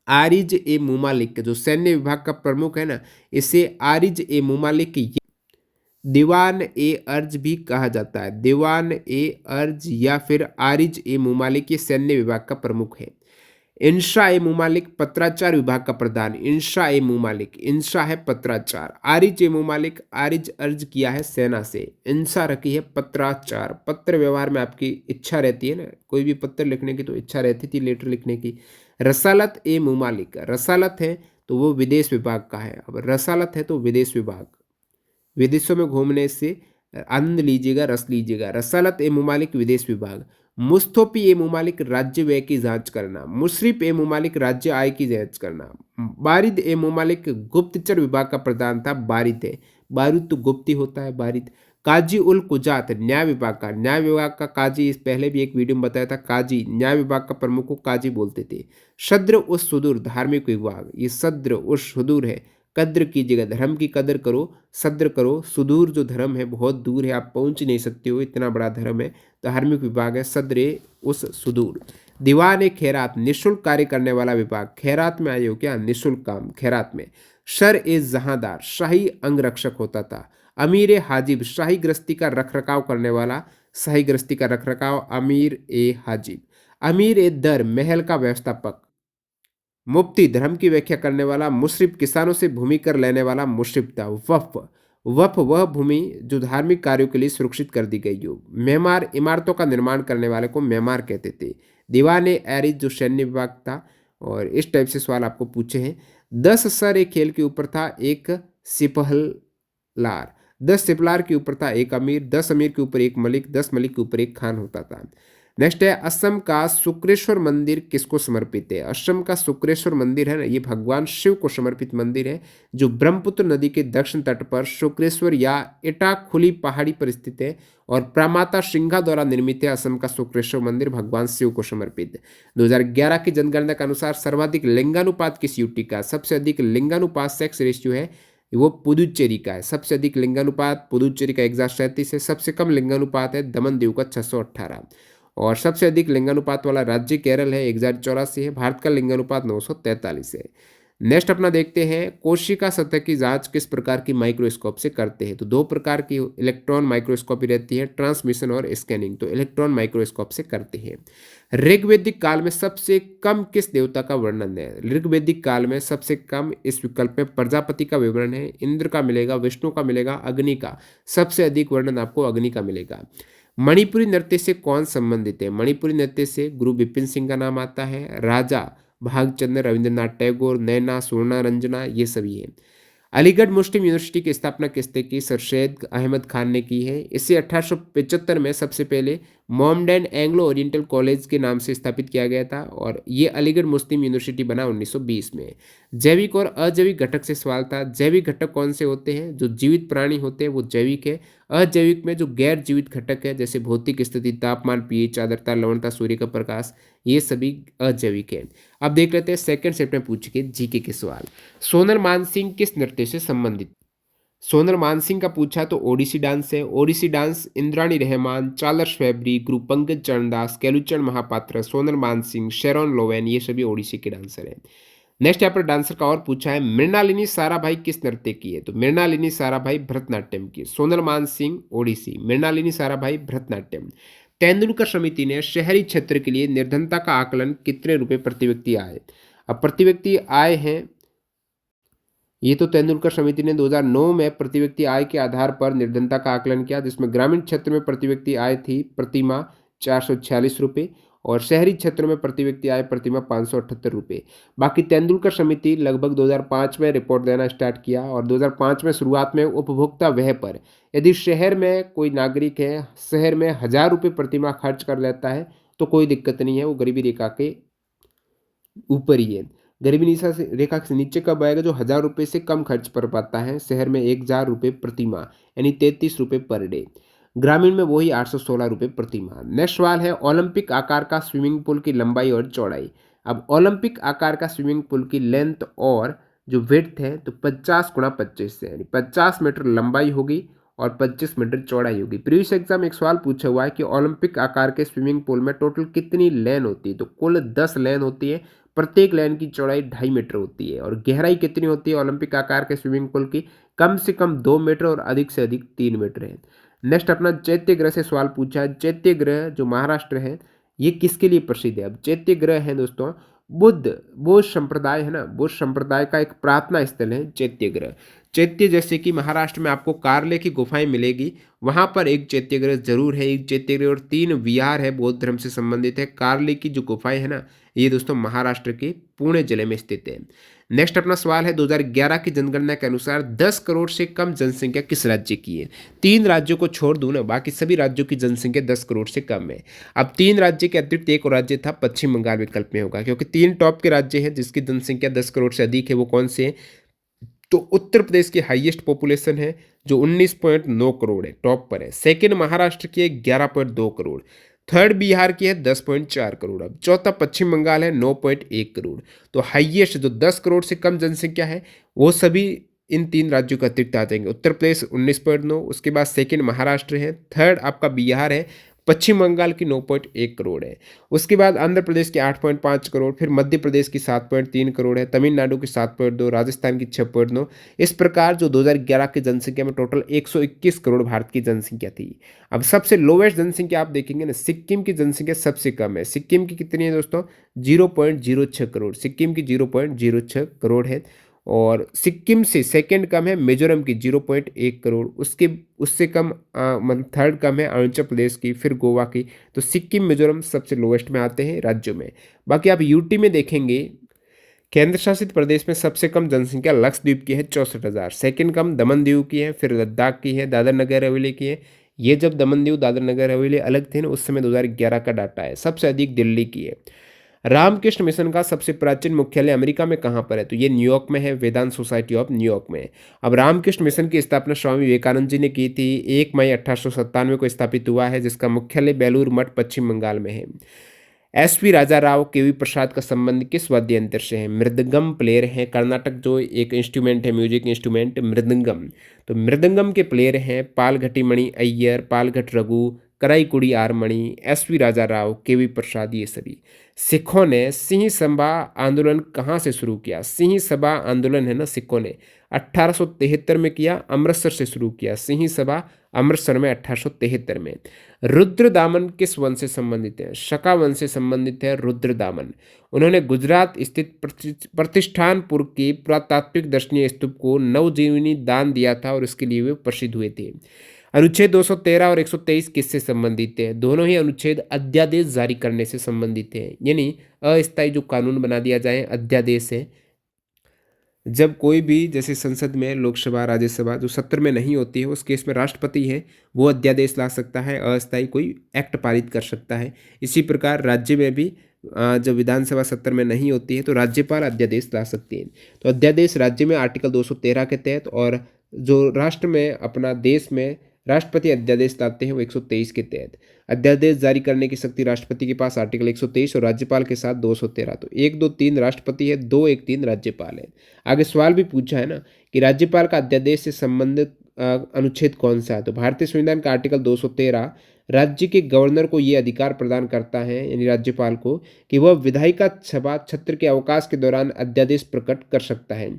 S1: आरिज ए मुमालिक जो सैन्य विभाग का प्रमुख है ना, इसे आरिज ए मुमालिक दीवान ए अर्ज भी कहा जाता है। दीवान ए अर्ज या फिर आरिज ए मुमालिक ये सैन्य विभाग का प्रमुख है। इंशा ए मुमालिक पत्राचार विभाग का प्रधान। इंशा ए मुमालिक, इंशा है पत्राचार। आरिज ए मुमालिक, आरिज अर्ज किया है सेना से, इंशा रखी है पत्राचार। पत्र व्यवहार में आपकी इच्छा रहती है ना, कोई भी पत्र लिखने की तो इच्छा रहती थी लेटर लिखने की। रसालत ए मुमालिक, रसालत है तो वो विदेश विभाग का है। अब रसालत है तो विदेश विभाग, विदेशों में घूमने से अन्न लीजिएगा, रस लीजिएगा। रसालत ए मुमालिक विदेश विभाग। मुस्तोफी ए मुमालिक राज्य व्यय की जांच करना। मुशरिफ ए मुमालिक राज्य आय की जांच करना। बारिद ए मुमालिक गुप्तचर विभाग का प्रधान था, बारिद है। बारूद तो गुप्त ही होता है, बारिद। काजी उल कुजात न्याय विभाग का, न्याय विभाग का काजी, इस पहले भी एक वीडियो में बताया था, काजी न्याय विभाग का प्रमुख को काजी बोलते थे। सद्र उस सुदूर धार्मिक विभाग, ये सद्र उस सुदूर है, कद्र कीजिएगा, धर्म की कदर करो, सद्र करो। सुदूर जो धर्म है बहुत दूर है, आप पहुंच नहीं सकते हो, इतना बड़ा धर्म है। धार्मिक विभाग है सद्रे उस सुदूर। दीवान ए खैरात निःशुल्क कार्य करने वाला विभाग। खैरात में आए हो क्या, निःशुल्क काम खैरात में। शर ए जहांदार शाही अंगरक्षक होता था। अमीर ए हाजिब शाही गृहस्थी का रखरखाव करने वाला, शाही गृहस्थी का रखरखाव अमीर ए हाजिब। अमीर ए दर महल का व्यवस्थापक। मुफ्ती धर्म की व्याख्या करने वाला। मुशरिफ किसानों से भूमि कर लेने वाला मुशरिफ था। वफ, वफ वह भूमि जो धार्मिक कार्यों के लिए सुरक्षित कर दी गई हो। मेमार इमारतों का निर्माण करने वाले को मेमार कहते थे। दीवान ए एरिज जो सैन्य विभाग था। और इस टाइप से सवाल आपको पूछे हैं। 10 सर एक खेल के ऊपर था एक सिपहलार। 10 सिपहलार के ऊपर था एक अमीर। 10 अमीर के ऊपर एक मलिक। 10 मलिक के ऊपर एक खान होता था। नेक्स्ट है असम का शुक्रेश्वर मंदिर किसको समर्पित है। असम का शुक्रेश्वर मंदिर है ना, ये भगवान शिव को समर्पित मंदिर है जो ब्रह्मपुत्र नदी के दक्षिण तट पर शुक्रेश्वर या एटाखुली पहाड़ी पर स्थित है और प्रामाता सिंघा द्वारा निर्मित है। असम का शुक्रेश्वर मंदिर भगवान शिव को समर्पित है। 2011 की जनगणना के अनुसार सर्वाधिक लिंगानुपात किस यूटी का। सबसे अधिक लिंगानुपात सेक्स रेशियो है वो पुदुचेरी का है। सबसे अधिक लिंगानुपात पुदुचेरी का 137 है। सबसे कम लिंगानुपात है दमन दीव का 618 और सबसे अधिक लिंगानुपात वाला राज्य केरल है, 1084 है। भारत का लिंगानुपात 943 है। नेक्स्ट अपना देखते हैं कोशिका सतह की जांच किस प्रकार की माइक्रोस्कोप से करते हैं। तो दो प्रकार की इलेक्ट्रॉन माइक्रोस्कोपी रहती है, ट्रांसमिशन और स्कैनिंग। तो इलेक्ट्रॉन माइक्रोस्कोप से करते हैं। ऋग्वैदिक काल में सबसे कम किस देवता का वर्णन है। ऋग्वैदिक काल में सबसे कम इस विकल्प में प्रजापति का विवरण है, इंद्र का मिलेगा, विष्णु का मिलेगा, अग्नि का। सबसे अधिक वर्णन आपको अग्नि का मिलेगा। मणिपुरी नृत्य से कौन संबंधित है। मणिपुरी नृत्य से गुरु विपिन सिंह का नाम आता है, राजा भागचंद्र, रविंद्रनाथ टैगोर, नैना, सुवर्णा रंजना, ये सभी है। अलीगढ़ मुस्लिम यूनिवर्सिटी की स्थापना किसने की। सर सैयद अहमद खान ने की है। इसे 1875 में सबसे पहले मोमडन एंग्लो ओरिएंटल कॉलेज के नाम से स्थापित किया गया था और ये अलीगढ़ मुस्लिम यूनिवर्सिटी बना 1920 में। जैविक और अजैविक घटक से सवाल था। जैविक घटक कौन से होते हैं। जो जीवित प्राणी होते हैं वो जैविक है। अजैविक में जो गैर जीवित घटक है जैसे भौतिक स्थिति, तापमान, पीएच, आर्द्रता, लवणता, सूर्य का प्रकाश, ये सभी अजैविक है। अब देख लेते हैं सेकंड सेट में पूछ के जीके के सवाल। सोनल मानसिंह किस नृत्य से संबंधित। सोनल मानसिंह का पूछा तो ओडिसी डांस है। Odissi dance Indrani Rahman, Charles Fabri, Guru Pankaj Charandas, Kelucharan Mohapatra, Sonal Mansingh, Sharon Lowen, ये सभी ओडिसी के डांसर हैं। नेक्स्ट यहाँ पर डांसर का और पूछा है मृणालिनी साराभाई किस नृत्य की है। तो मृणालिनी साराभाई भरतनाट्यम की। सोनल मानसिंह ओडिसी, मृणालिनी साराभाई भरतनाट्यम। तेंदुलकर समिति ने शहरी क्षेत्र के लिए निर्धनता का आकलन कितने रुपए प्रति व्यक्ति आए। अब प्रति व्यक्ति आए हैं, ये तो तेंदुलकर समिति ने 2009 में प्रति व्यक्ति आय के आधार पर निर्धनता का आकलन किया, जिसमें ग्रामीण क्षेत्र में प्रति व्यक्ति आय थी प्रतिमाह 446 रुपये और शहरी क्षेत्रों में प्रति व्यक्ति आय प्रतिमाह 578 रुपये। बाकी तेंदुलकर समिति लगभग 2005 में रिपोर्ट देना स्टार्ट किया और 2005 में शुरुआत में उपभोक्ता व्यय पर यदि शहर में कोई नागरिक है, शहर में 1000 रुपये प्रतिमाह खर्च कर लेता है तो कोई दिक्कत नहीं है, वो गरीबी रेखा के ऊपर ही है। गरीबी रेखा से नीचे कब आएगा, जो 1000 रुपये से कम खर्च कर पाता है। शहर में 1000 रुपये प्रति माह यानी 33 रुपये पर डे। ग्रामीण में वही 816 रुपये प्रति माह। नेक्स्ट सवाल है ओलंपिक आकार का स्विमिंग पूल की लंबाई और चौड़ाई। अब ओलंपिक आकार का स्विमिंग पूल की लेंथ और जो विड्थ है तो 50 गुणा 25 से यानी 50 मीटर लंबाई होगी और 25 मीटर चौड़ाई होगी। प्रीवियस एग्जाम एक सवाल पूछा हुआ है कि ओलंपिक आकार के स्विमिंग पूल में टोटल कितनी लेन होती है। तो कुल 10 लेन होती है। प्रत्येक लेन की चौड़ाई 2.5 मीटर होती है और गहराई कितनी होती है ओलंपिक आकार के स्विमिंग पूल की, कम से कम 2 मीटर और अधिक से अधिक 3 मीटर है। नेक्स्ट अपना चैत्य ग्रह से सवाल पूछा है। चैत्य ग्रह जो महाराष्ट्र है ये किसके लिए प्रसिद्ध है। अब चैत्य ग्रह है दोस्तों बौद्ध संप्रदाय है ना, बौद्ध संप्रदाय का एक प्रार्थना स्थल है चैत्य ग्रह। चैत्य जैसे कि महाराष्ट्र में आपको कार्ले की गुफाएं मिलेगी, वहां पर एक चैत्य ग्रह जरूर है। एक चैत्य ग्रह और 3 विहार है बौद्ध धर्म से संबंधित है। कार्ले की जो गुफाएं है ना, ये दोस्तों महाराष्ट्र के पुणे जिले में स्थित है। नेक्स्ट अपना सवाल है 2011 की जनगणना के अनुसार 10 करोड़ से कम जनसंख्या किस राज्य की है। 3 राज्यों को छोड़ दूं ना, बाकी सभी राज्यों की जनसंख्या 10 करोड़ से कम है। अब 3 राज्य के अतिरिक्त एक और राज्य था, पश्चिम बंगाल विकल्प में होगा क्योंकि 3 टॉप के राज्य हैं जिसकी जनसंख्या 10 करोड़ से अधिक है। वो कौन से हैं। तो उत्तर प्रदेश की हाईएस्ट पॉपुलेशन है जो 19.9 करोड़ है, टॉप पर है। सेकंड महाराष्ट्र की है 11.2 करोड़। थर्ड बिहार की है 10.4 करोड़। अब चौथा पश्चिम बंगाल है 9.1 करोड़। तो हाईएस्ट जो 10 करोड़ से कम जनसंख्या है वो सभी इन 3 राज्यों का अतिरिक्त आ जाएंगे। उत्तर प्रदेश 19.9, उसके बाद सेकंड महाराष्ट्र है, थर्ड आपका बिहार है, पश्चिम बंगाल की 9.1 करोड़ है, उसके बाद आंध्र प्रदेश की 8.5 करोड़, फिर मध्य प्रदेश की 7.3 करोड़ है, तमिलनाडु की 7.2, राजस्थान की 6.9। इस प्रकार जो 2011 की जनसंख्या में टोटल 121 करोड़ भारत की जनसंख्या थी। अब सबसे लोवेस्ट जनसंख्या आप देखेंगे ना, सिक्किम की जनसंख्या सबसे कम है। सिक्किम की कितनी है दोस्तों, 0.06 करोड़। सिक्किम की 0.06 करोड़ है और सिक्किम से सेकंड कम है मिजोरम की 0.1 करोड़। उससे कम मतलब थर्ड कम है अरुणाचल प्रदेश की, फिर गोवा की। तो सिक्किम मिजोरम सबसे लोवेस्ट में आते हैं राज्यों में। बाकी आप यूटी में देखेंगे, केंद्र शासित प्रदेश में सबसे कम जनसंख्या लक्षद्वीप की है 64,000। सेकंड कम दमन दीव की है, फिर लद्दाख की है, दादर नगर हवेली की है, ये जब दमन दीव दादरा नगर हवेली अलग थे ना, उस समय 2011 का डाटा है। सबसे अधिक दिल्ली की है। रामकृष्ण मिशन का सबसे प्राचीन मुख्यालय अमेरिका में कहाँ पर है? तो ये न्यूयॉर्क में है, वेदांत सोसाइटी ऑफ न्यूयॉर्क में। अब रामकृष्ण मिशन की स्थापना स्वामी विवेकानंद जी ने की थी। 1 मई 1897 को स्थापित हुआ है, जिसका मुख्यालय बेलूर मठ पश्चिम बंगाल में है। एसपी राजा राव केवी प्रसाद का संबंध किस वाद्य यंत्र से है? मृदंगम प्लेयर हैं। कर्नाटक जो एक इंस्ट्रूमेंट है, म्यूजिक इंस्ट्रूमेंट मृदंगम, तो मृदंगम के प्लेयर हैं Palghat Mani Iyer, Palghat Raghu, Karaikudi R Mani, SP Raja Rao, KV Prasad, ये सभी। सिखों ने सिंह सभा आंदोलन कहाँ से शुरू किया? सिंह सभा आंदोलन है ना, सिखों ने 1873 में किया, अमृतसर से शुरू किया। सिंह सभा अमृतसर में 1873 में। रुद्रदामन किस वंश से संबंधित है? शका वंश से संबंधित है रुद्रदामन। उन्होंने गुजरात स्थित प्रतिष्ठानपुर की पुरातात्विक दर्शनीय स्तूप को नवजीवनी दान दिया था और इसके लिए वे प्रसिद्ध हुए थे। अनुच्छेद 213 और 123 किससे संबंधित है? दोनों ही अनुच्छेद अध्यादेश जारी करने से संबंधित है, यानी अस्थायी जो कानून बना दिया जाए अध्यादेश है। जब कोई भी जैसे संसद में लोकसभा राज्यसभा जो सत्र में नहीं होती है, उस केस में राष्ट्रपति है वो अध्यादेश ला सकता है, अस्थायी कोई एक्ट पारित कर सकता है। इसी प्रकार राज्य में भी जब विधानसभा सत्र में नहीं होती है तो राज्यपाल अध्यादेश ला सकते हैं। तो अध्यादेश राज्य में आर्टिकल 213 के तहत, और जो राष्ट्र में अपना देश में राष्ट्रपति अध्यादेश लाते हैं वो 123 के तहत। अध्यादेश जारी करने की शक्ति राष्ट्रपति के पास आर्टिकल 123 और राज्यपाल के साथ 213। तो 1 2 3 राष्ट्रपति है, 2 1 3 राज्यपाल है। आगे सवाल भी पूछा है ना कि राज्यपाल का अध्यादेश से संबंधित अनुच्छेद कौन सा है? तो भारतीय संविधान का आर्टिकल 213 राज्य के गवर्नर को ये अधिकार प्रदान करता है, यानी राज्यपाल को, कि वह विधायिका सभा सत्र के अवकाश के दौरान अध्यादेश प्रकट कर सकता है।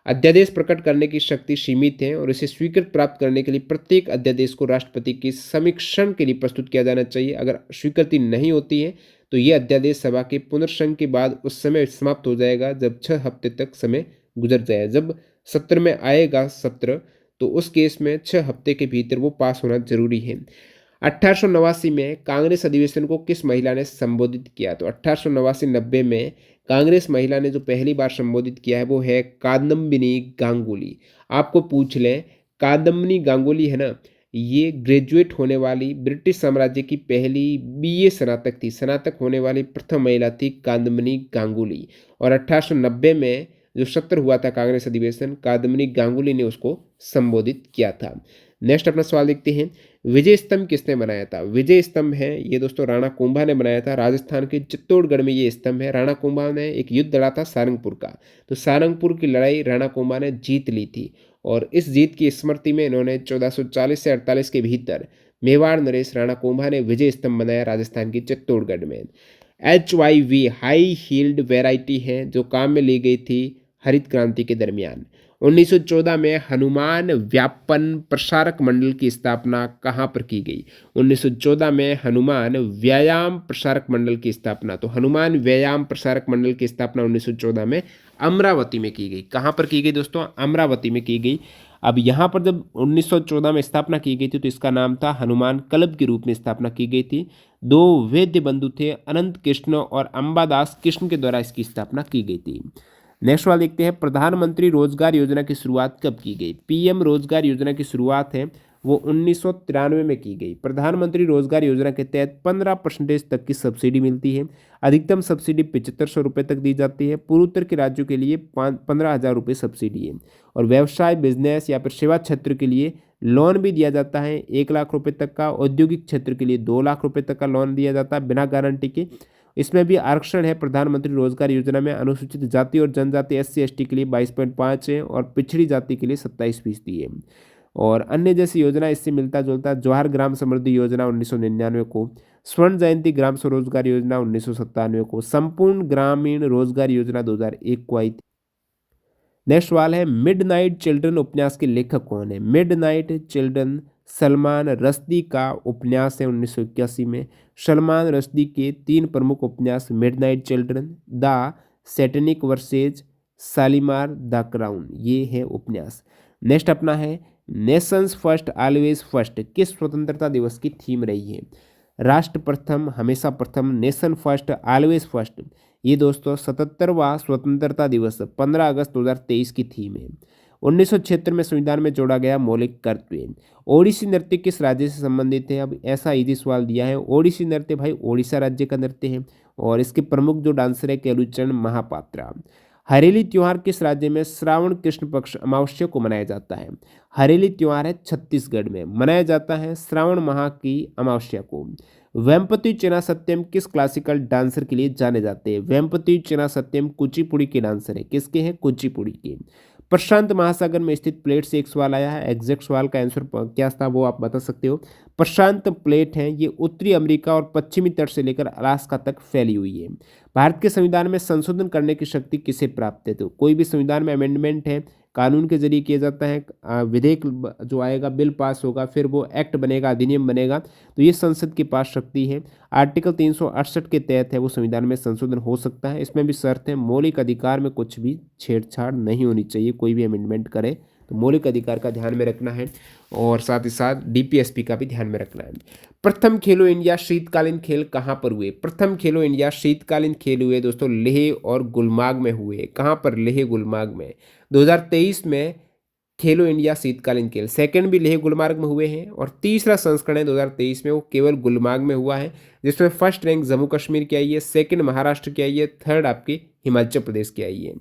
S1: अध्यादेश प्रकट करने की शक्ति सीमित है और इसे स्वीकृत प्राप्त करने के लिए प्रत्येक अध्यादेश को राष्ट्रपति के समीक्षण के लिए प्रस्तुत किया जाना चाहिए। अगर स्वीकृति नहीं होती है तो ये अध्यादेश सभा के पुनर्संघ के बाद उस समय समाप्त हो जाएगा जब 6 हफ्ते तक समय गुजर जाए। जब सत्र में आएगा सत्र, तो उस केस में 6 हफ्ते के भीतर वो पास होना जरूरी है। 1889 में कांग्रेस अधिवेशन को किस महिला ने संबोधित किया? तो 1889-90 में कांग्रेस महिला ने जो पहली बार संबोधित किया है वो है कादम्बिनी गांगुली। आपको पूछ लें, कादम्बिनी गांगुली है ना, ये ग्रेजुएट होने वाली ब्रिटिश साम्राज्य की पहली बीए स्नातक थी। स्नातक होने वाली प्रथम महिला थी कादम्बिनी गांगुली। और 1890 में जो सत्र हुआ था कांग्रेस अधिवेशन, कादम्बिनी गांगुली ने उसको संबोधित किया था। नेक्स्ट अपना सवाल देखते हैं, विजय स्तंभ किसने बनाया था? विजय स्तंभ है ये दोस्तों राणा कुंभा ने बनाया था। राजस्थान के चित्तौड़गढ़ में ये स्तंभ है। राणा कुंभा ने एक युद्ध लड़ा था सारंगपुर का, तो सारंगपुर की लड़ाई राणा कुंभा ने जीत ली थी और इस जीत की स्मृति में इन्होंने 1440 से 48 के भीतर मेवाड़ नरेश राणा कुंभा ने विजय स्तंभ बनाया राजस्थान की चित्तौड़गढ़ में। HYV हाई हील्ड वेराइटी है जो काम में ली गई थी हरित क्रांति के दरमियान। 1914 में हनुमान व्यापन प्रसारक मंडल की स्थापना कहाँ पर की गई? 1914 में हनुमान व्यायाम प्रसारक मंडल की स्थापना, तो हनुमान व्यायाम प्रसारक मंडल की स्थापना 1914 में अमरावती में की गई। कहाँ पर की गई दोस्तों? अमरावती में की गई। अब यहाँ पर जब 1914 में स्थापना की गई थी तो इसका नाम था हनुमान क्लब के रूप में स्थापना की गई थी। 2 वैद्य बंधु थे, अनंत कृष्ण और अंबादास कृष्ण के द्वारा इसकी स्थापना की गई थी। नेक्स्ट सवाल देखते हैं, प्रधानमंत्री रोजगार योजना की शुरुआत कब की गई? पीएम रोजगार योजना की शुरुआत है वो 1993 में की गई। प्रधानमंत्री रोजगार योजना के तहत 15% तक की सब्सिडी मिलती है। अधिकतम सब्सिडी 7500 रुपये तक दी जाती है। पूर्वोत्तर के राज्यों के लिए 15,000 रुपये सब्सिडी है। और व्यवसाय, बिजनेस या फिर सेवा क्षेत्र के लिए लोन भी दिया जाता है 1 लाख रुपये तक का। औद्योगिक क्षेत्र के लिए 2 लाख रुपये तक का लोन दिया जाता है बिना गारंटी के। इसमें भी आरक्षण है प्रधानमंत्री रोजगार योजना में। अनुसूचित जाति और जनजाति SC ST के लिए 22.5 है और पिछड़ी जाति के लिए 27% है। और अन्य जैसी योजना इससे मिलता जुलता जवाहर ग्राम समृद्धि योजना 1999 को, स्वर्ण जयंती ग्राम स्वरोजगार योजना 1997 को, संपूर्ण ग्रामीण रोजगार योजना 2001 को आई थी। नेक्स्ट सवाल है, मिडनाइट चिल्ड्रन उपन्यास के लेखक कौन है? मिडनाइट चिल्ड्रन सलमान रश्दी का उपन्यास है 1981 में। सलमान रश्दी के 3 प्रमुख उपन्यास midnight children, the satanic versus, Shalimar the crown, ये है उपन्यास। नेक्स्ट अपना है, नेशंस फर्स्ट ऑलवेज फर्स्ट किस स्वतंत्रता दिवस की थीम रही है? राष्ट्र प्रथम हमेशा प्रथम, नेशन फर्स्ट ऑलवेज फर्स्ट, ये दोस्तों 77वां स्वतंत्रता दिवस 15 अगस्त 2023 की थीम है। 1976 में संविधान में जोड़ा गया मौलिक कर्तव्य। ओडिसी नृत्य किस राज्य से संबंधित है? अब ऐसा इजी सवाल दिया है। ओडिसी नृत्य भाई ओडिशा राज्य का नृत्य है और इसके प्रमुख जो डांसर है केलुचरण महापात्रा। हरेली त्योहार किस राज्य में श्रावण कृष्ण पक्ष अमावस्या को मनाया जाता है? हरेली त्योहार है छत्तीसगढ़ में, मनाया जाता है श्रावण माह की अमावस्या को। वेम्पति चिना सत्यम किस क्लासिकल डांसर के लिए जाने जाते हैं? वेम्पति चिना सत्यम कुचिपुड़ी के डांसर है। किसके हैं? कुचिपुड़ी के। प्रशांत महासागर में स्थित प्लेट से एक सवाल आया है, एग्जैक्ट सवाल का आंसर क्या था वो आप बता सकते हो। प्रशांत प्लेट है ये उत्तरी अमेरिका और पश्चिमी तट से लेकर अलास्का तक फैली हुई है। भारत के संविधान में संशोधन करने की शक्ति किसे प्राप्त है? तो कोई भी संविधान में अमेंडमेंट है कानून के जरिए किया जाता है, विधेयक जो आएगा बिल पास होगा फिर वो एक्ट बनेगा, अधिनियम बनेगा, तो ये संसद के पास शक्ति है। आर्टिकल 368 के तहत है वो संविधान में संशोधन हो सकता है। इसमें भी शर्त है मौलिक अधिकार में कुछ भी छेड़छाड़ नहीं होनी चाहिए, कोई भी अमेंडमेंट करे तो मौलिक अधिकार का ध्यान में रखना है और साथ ही साथ डीपीएसपी का भी ध्यान में रखना है। प्रथम खेलो इंडिया शीतकालीन खेल कहाँ पर हुए? प्रथम खेलो इंडिया शीतकालीन खेल हुए दोस्तों लेह और गुलमार्ग में हुए। कहाँ पर? लेह गुलमार्ग में। 2023 में खेलो इंडिया शीतकालीन खेल सेकंड भी लेह गुलमार्ग में हुए हैं और तीसरा संस्करण है 2023 में वो केवल गुलमार्ग में हुआ है, जिसमें फर्स्ट रैंक जम्मू कश्मीर की आई है, सेकंड महाराष्ट्र की आई है, थर्ड आपकी हिमाचल प्रदेश की आई है।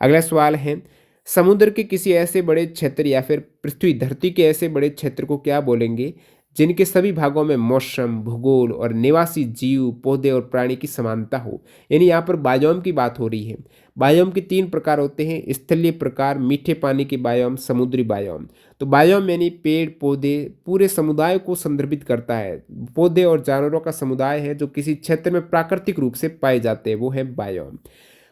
S1: अगला सवाल है समुद्र के किसी ऐसे बड़े क्षेत्र या फिर पृथ्वी धरती के ऐसे बड़े क्षेत्र को क्या बोलेंगे जिनके सभी भागों में मौसम, भूगोल और निवासी जीव, पौधे और प्राणी की समानता हो? यानी यहाँ पर बायोम की बात हो रही है। बायोम के 3 प्रकार होते हैं, स्थलीय प्रकार, मीठे पानी के बायोम, समुद्री बायोम। तो बायोम यानी पेड़ पौधे पूरे समुदाय को संदर्भित करता है। पौधे और जानवरों का समुदाय है जो किसी क्षेत्र में प्राकृतिक रूप से पाए जाते हैं, वो है बायोम।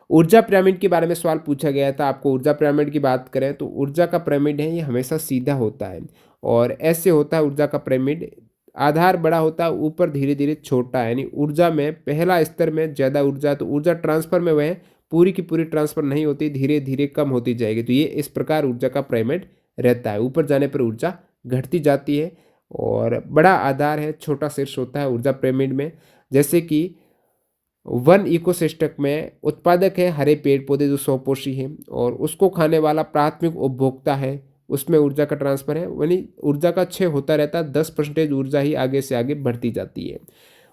S1: ऊर्जा पिरामिड के बारे में सवाल पूछा गया था आपको। ऊर्जा पिरामिड की बात करें तो ऊर्जा का पिरामिड है ये हमेशा सीधा होता है और ऐसे होता है ऊर्जा का पिरामिड। आधार बड़ा होता है, ऊपर धीरे धीरे छोटा है, यानी ऊर्जा में पहला स्तर में ज़्यादा ऊर्जा, तो ऊर्जा ट्रांसफर में वह पूरी की पूरी ट्रांसफर नहीं होती, धीरे धीरे कम होती जाएगी। तो ये इस प्रकार ऊर्जा का पिरामिड रहता है। ऊपर जाने पर ऊर्जा घटती जाती है और बड़ा आधार है, छोटा शीर्ष होता है ऊर्जा पिरामिड में। जैसे कि वन इकोसिस्टम में उत्पादक है हरे पेड़ पौधे जो स्वपोषी हैं और उसको खाने वाला प्राथमिक उपभोक्ता है, उसमें ऊर्जा का ट्रांसफर है, यानी ऊर्जा का क्षय होता रहता है, 10% ऊर्जा ही आगे से आगे बढ़ती जाती है।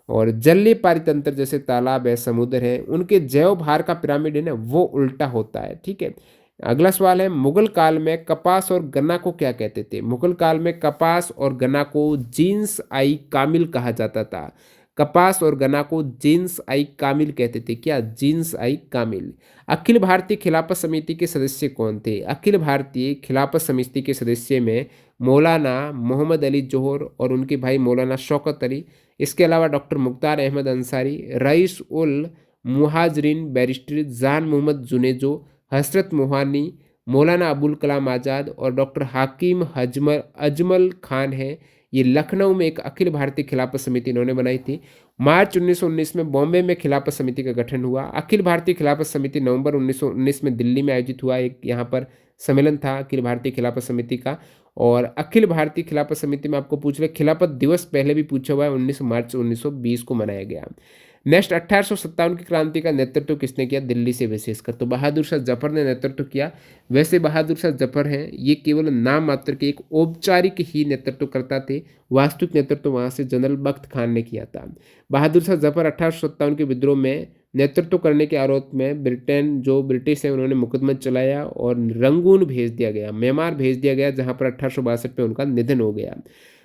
S1: और जलीय पारितंत्र जैसे तालाब है, समुद्र है, उनके जैव भार का पिरामिड है ना वो उल्टा होता है। ठीक है। अगला सवाल है मुगल काल में कपास और गन्ना को क्या कहते थे? मुगल काल में कपास और गन्ना को जीन्स आई कामिल कहा जाता था। कपास और गन्ना को जीन्स आई कामिल कहते थे। क्या? जीन्स आई कामिल। अखिल भारतीय खिलाफत समिति के सदस्य कौन थे? अखिल भारतीय खिलाफत समिति के सदस्य में मौलाना मोहम्मद अली जौहर और उनके भाई मौलाना शौकत अली, इसके अलावा डॉक्टर मुख्तार अहमद अंसारी, रईस उल मुहाजिरीन बैरिस्टर जान मोहम्मद जुनेजो, हसरत मोहानी, मौलाना अबुल कलाम आज़ाद और डॉक्टर हाकिम अजमल खान है। ये लखनऊ में एक अखिल भारतीय खिलाफत समिति इन्होंने बनाई थी। मार्च 1919 में बॉम्बे में खिलाफत समिति का गठन हुआ। अखिल भारतीय खिलाफत समिति नवंबर 1919 में दिल्ली में आयोजित हुआ। एक यहाँ पर सम्मेलन था अखिल भारतीय खिलाफत समिति का। और अखिल भारतीय खिलाफत समिति में आपको पूछ रहे खिलाफत दिवस पहले भी पूछा हुआ है, 19 मार्च 1920 को मनाया गया। नेक्स्ट 1857 की क्रांति का नेतृत्व किसने किया? दिल्ली से विशेषकर तो बहादुर शाह जफर ने नेतृत्व किया। वैसे बहादुर शाह जफर हैं ये केवल नाम मात्र के एक औपचारिक ही नेतृत्व करता थे, वास्तविक नेतृत्व वहाँ से जनरल बख्त खान ने किया था। बहादुर शाह जफर 1857 के विद्रोह में नेतृत्व करने के आरोप में ब्रिटेन जो ब्रिटिश है उन्होंने मुकदमा चलाया और रंगून भेज दिया गया, म्यांमार भेज दिया गया, जहाँ पर 1862 में उनका निधन हो गया।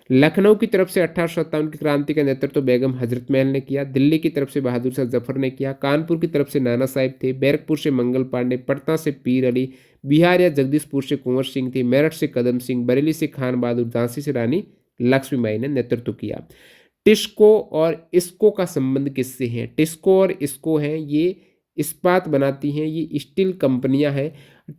S1: लखनऊ की तरफ से 1857 की क्रांति का नेतृत्व बेगम हजरत महल ने किया। दिल्ली की तरफ से बहादुर शाह जफर ने किया। कानपुर की तरफ से नाना साहिब थे। बैरकपुर से मंगल पांडे, पटना से पीर अली, बिहार या जगदीशपुर से कुंवर सिंह थे, मेरठ से कदम सिंह, बरेली से खान बहादुर, झांसी से रानी लक्ष्मीबाई ने नेतृत्व किया। टिस्को और इसको का संबंध किससे है? टिस्को और इसको है ये इस्पात बनाती हैं, ये स्टील कंपनियां हैं।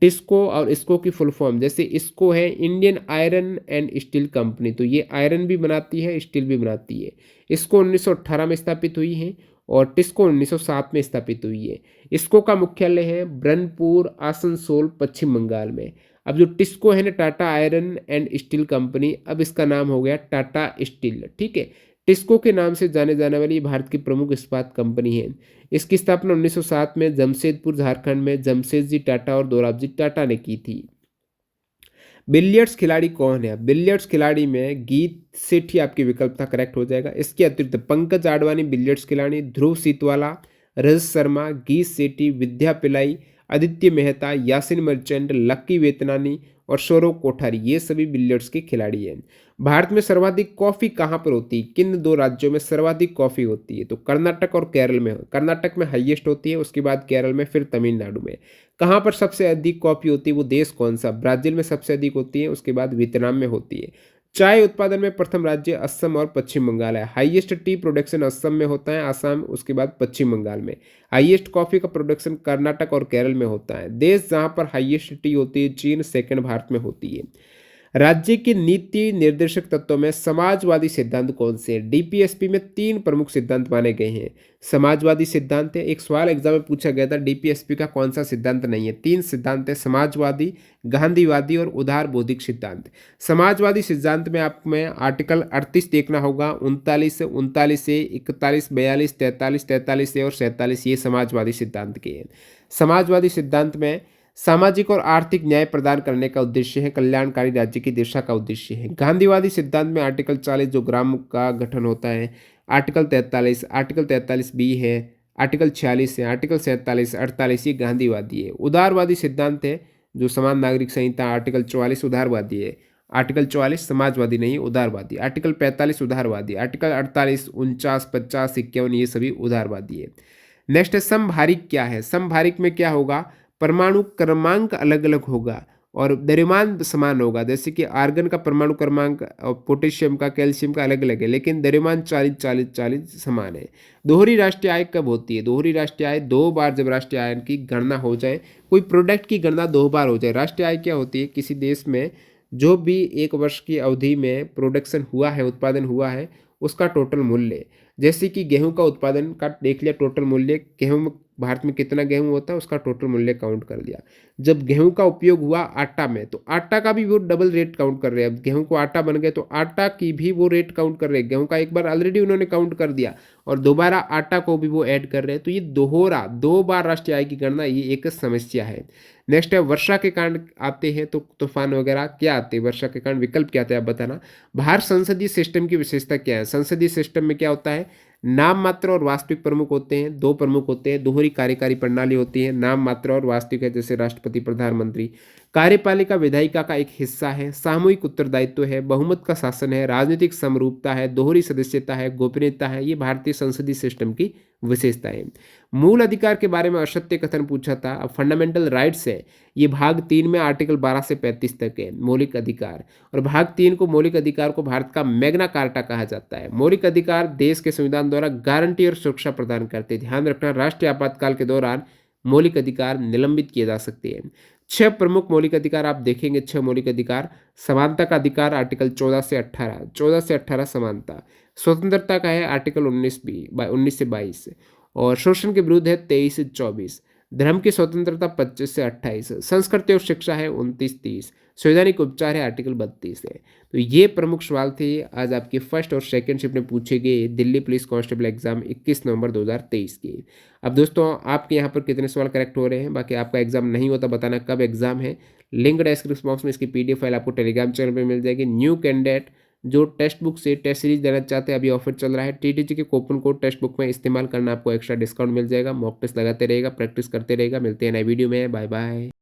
S1: टिस्को और इसको की फुल फॉर्म जैसे इसको है Indian iron and steel company, तो ये आयरन भी बनाती है स्टील भी बनाती है। इसको 1918 में स्थापित हुई है और टिस्को 1907 में स्थापित हुई है। इसको का मुख्यालय है ब्रह्मपुर आसनसोल पश्चिम बंगाल में। अब जो टिस्को है ना Tata iron and steel company, अब इसका नाम हो गया टाटा स्टील। ठीक है। टिस्को के नाम से जाने जाने वाली भारत की प्रमुख इस्पात कंपनी है। इसकी स्थापना 1907 में जमशेदपुर झारखंड में जमशेदजी टाटा और दोराबजी टाटा ने की थी। बिलियर्ड्स खिलाड़ी कौन है? बिलियर्ड्स खिलाड़ी में गीत सेठी आपकी विकल्प था, करेक्ट हो जाएगा। इसके अतिरिक्त पंकज आडवाणी बिलियर्ड्स खिलाड़ी, ध्रुव सीतवाला, रजत शर्मा, गीत सेठी, विद्या पिलाई, आदित्य मेहता, यासिन मर्चेंट, लक्की वेतनानी और सौरव कोठारी, ये सभी बिलियर्ड्स के खिलाड़ी हैं। भारत में सर्वाधिक कॉफ़ी कहाँ पर होती है? किन दो राज्यों में सर्वाधिक कॉफ़ी होती है? तो कर्नाटक और केरल में। कर्नाटक में हाईएस्ट होती है, उसके बाद केरल में, फिर तमिलनाडु में। कहाँ पर सबसे अधिक कॉफ़ी होती है? वो देश कौन सा? ब्राज़ील में सबसे अधिक होती है, उसके बाद वियतनाम में होती है। चाय उत्पादन में प्रथम राज्य असम और पश्चिम बंगाल है। हाईएस्ट टी प्रोडक्शन असम में होता है, आसाम, उसके बाद पश्चिम बंगाल में। हाईएस्ट कॉफ़ी का प्रोडक्शन कर्नाटक और केरल में होता है। देश जहाँ पर हाईएस्ट टी होती है चीन, सेकंड भारत में होती है। राज्य की नीति निर्देशक तत्वों में समाजवादी सिद्धांत कौन से हैं? डीपीएसपी में 3 प्रमुख सिद्धांत माने गए हैं। समाजवादी सिद्धांत है, एक सवाल एग्जाम में पूछा गया था डीपीएसपी का कौन सा सिद्धांत नहीं है। 3 सिद्धांत है, समाजवादी, गांधीवादी और उदार बौद्धिक सिद्धांत। समाजवादी सिद्धांत में आपको में आर्टिकल 38 देखना होगा, 39 से 41 42 43 43 और 47, ये समाजवादी सिद्धांत के हैं। समाजवादी सिद्धांत में सामाजिक और आर्थिक न्याय प्रदान करने का उद्देश्य है, कल्याणकारी राज्य की दिशा का उद्देश्य है। गांधीवादी सिद्धांत में आर्टिकल 40 जो ग्राम का गठन होता है, आर्टिकल 43 बी है, आर्टिकल 46 है, आर्टिकल 47 48, ये गांधीवादी है। उदारवादी सिद्धांत है जो समान नागरिक संहिता, आर्टिकल 44 उदारवादी है। आर्टिकल 44 समाजवादी नहीं, उदारवादी। आर्टिकल 45 उदारवादी। आर्टिकल 48 49 50 51, ये सभी उदारवादी है। नेक्स्ट है समभारिक क्या है? समभारिक में क्या होगा? परमाणु क्रमांक अलग अलग होगा और द्रव्यमान समान होगा। जैसे कि आर्गन का परमाणु क्रमांक और पोटेशियम का, कैल्शियम का अलग अलग है, लेकिन द्रव्यमान 40 40 40 समान है। दोहरी राष्ट्रीय आय कब होती है? दोहरी राष्ट्रीय आय 2 बार, जब राष्ट्रीय आय की गणना हो जाए, कोई प्रोडक्ट की गणना 2 बार हो जाए। राष्ट्रीय आय क्या होती है? किसी देश में जो भी एक वर्ष की अवधि में प्रोडक्शन हुआ है, उत्पादन हुआ है, उसका टोटल मूल्य। जैसे कि गेहूं का उत्पादन का देख लिया, टोटल मूल्य, गेहूं भारत में कितना गेहूं होता है उसका टोटल मूल्य काउंट कर लिया। जब गेहूं का उपयोग हुआ आटा में, तो आटा का भी वो डबल रेट काउंट कर रहे हैं। अब गेहूं को आटा बन गए तो आटा की भी वो रेट काउंट कर रहे हैं। गेहूं का एक बार ऑलरेडी उन्होंने काउंट कर दिया और दोबारा आटा को भी वो ऐड कर रहे हैं, तो ये दोहरा 2 बार राष्ट्रीय आय की गणना, ये एक समस्या है। नेक्स्ट है वर्षा के कारण आते हैं तो तूफान वगैरह क्या आते हैं? वर्षा के कारण विकल्प क्या आते हैं आप बताना। भारत संसदीय सिस्टम की विशेषता क्या है? संसदीय सिस्टम में क्या होता है? नाम मात्र और वास्तविक प्रमुख होते हैं, 2 प्रमुख होते हैं। दोहरी कार्यकारी प्रणाली होती है, नाम मात्र और वास्तविक है, जैसे राष्ट्रपति, प्रधानमंत्री। कार्यपालिका विधायिका का एक हिस्सा है, सामूहिक उत्तरदायित्व है, बहुमत का शासन है, राजनीतिक समरूपता है, दोहरी सदस्यता है, गोपनीयता है, ये भारतीय संसदीय सिस्टम की विशेषता है। मूल अधिकार के बारे में असत्य कथन पूछा था। अब फंडामेंटल राइट्स है, ये भाग 3 में आर्टिकल 12 से 35 तक है, मौलिक अधिकार। और भाग 3 को, मौलिक अधिकार को भारत का मैग्ना कार्टा कहा जाता है। मौलिक अधिकार देश के संविधान द्वारा गारंटी और सुरक्षा प्रदान करते हैं। ध्यान रखना, राष्ट्रीय आपातकाल के दौरान मौलिक अधिकार निलंबित किए जा सकते हैं। 6 प्रमुख मौलिक अधिकार आप देखेंगे, 6 मौलिक अधिकार। समानता का अधिकार आर्टिकल 14 से 18, 14 से 18 समानता। स्वतंत्रता का है आर्टिकल 19 से 22। और शोषण के विरुद्ध है 23 से 24। धर्म की स्वतंत्रता 25 से 28। संस्कृति और शिक्षा है 29-30। संवैधानिक उपचार है आर्टिकल 32 है। तो ये प्रमुख सवाल थे आज आपके फर्स्ट और सेकंड शिफ्ट में पूछे गए दिल्ली पुलिस कांस्टेबल एग्जाम 21 नवंबर 2023 के। अब दोस्तों आपके यहाँ पर कितने सवाल करेक्ट हो रहे हैं? बाकी आपका एग्जाम नहीं होता बताना कब एग्जाम है। लिंक डिस्क्रिप्शन बॉक्स में इसकी पीडीएफ फाइल आपको टेलीग्राम चैनल पर मिल जाएगी। न्यू कैंडिडेट जो टेक्स्ट बुक से टेस्ट सीरीज देना चाहते हैं, अभी ऑफर चल रहा है। टीटीजी के कूपन कोड टेक्स्ट बुक में इस्तेमाल करना, आपको एक्स्ट्रा डिस्काउंट मिल जाएगा। मॉक टेस्ट लगाते रहेगा, प्रैक्टिस करते रहेगा। मिलते हैं नए वीडियो में, बाय बाय।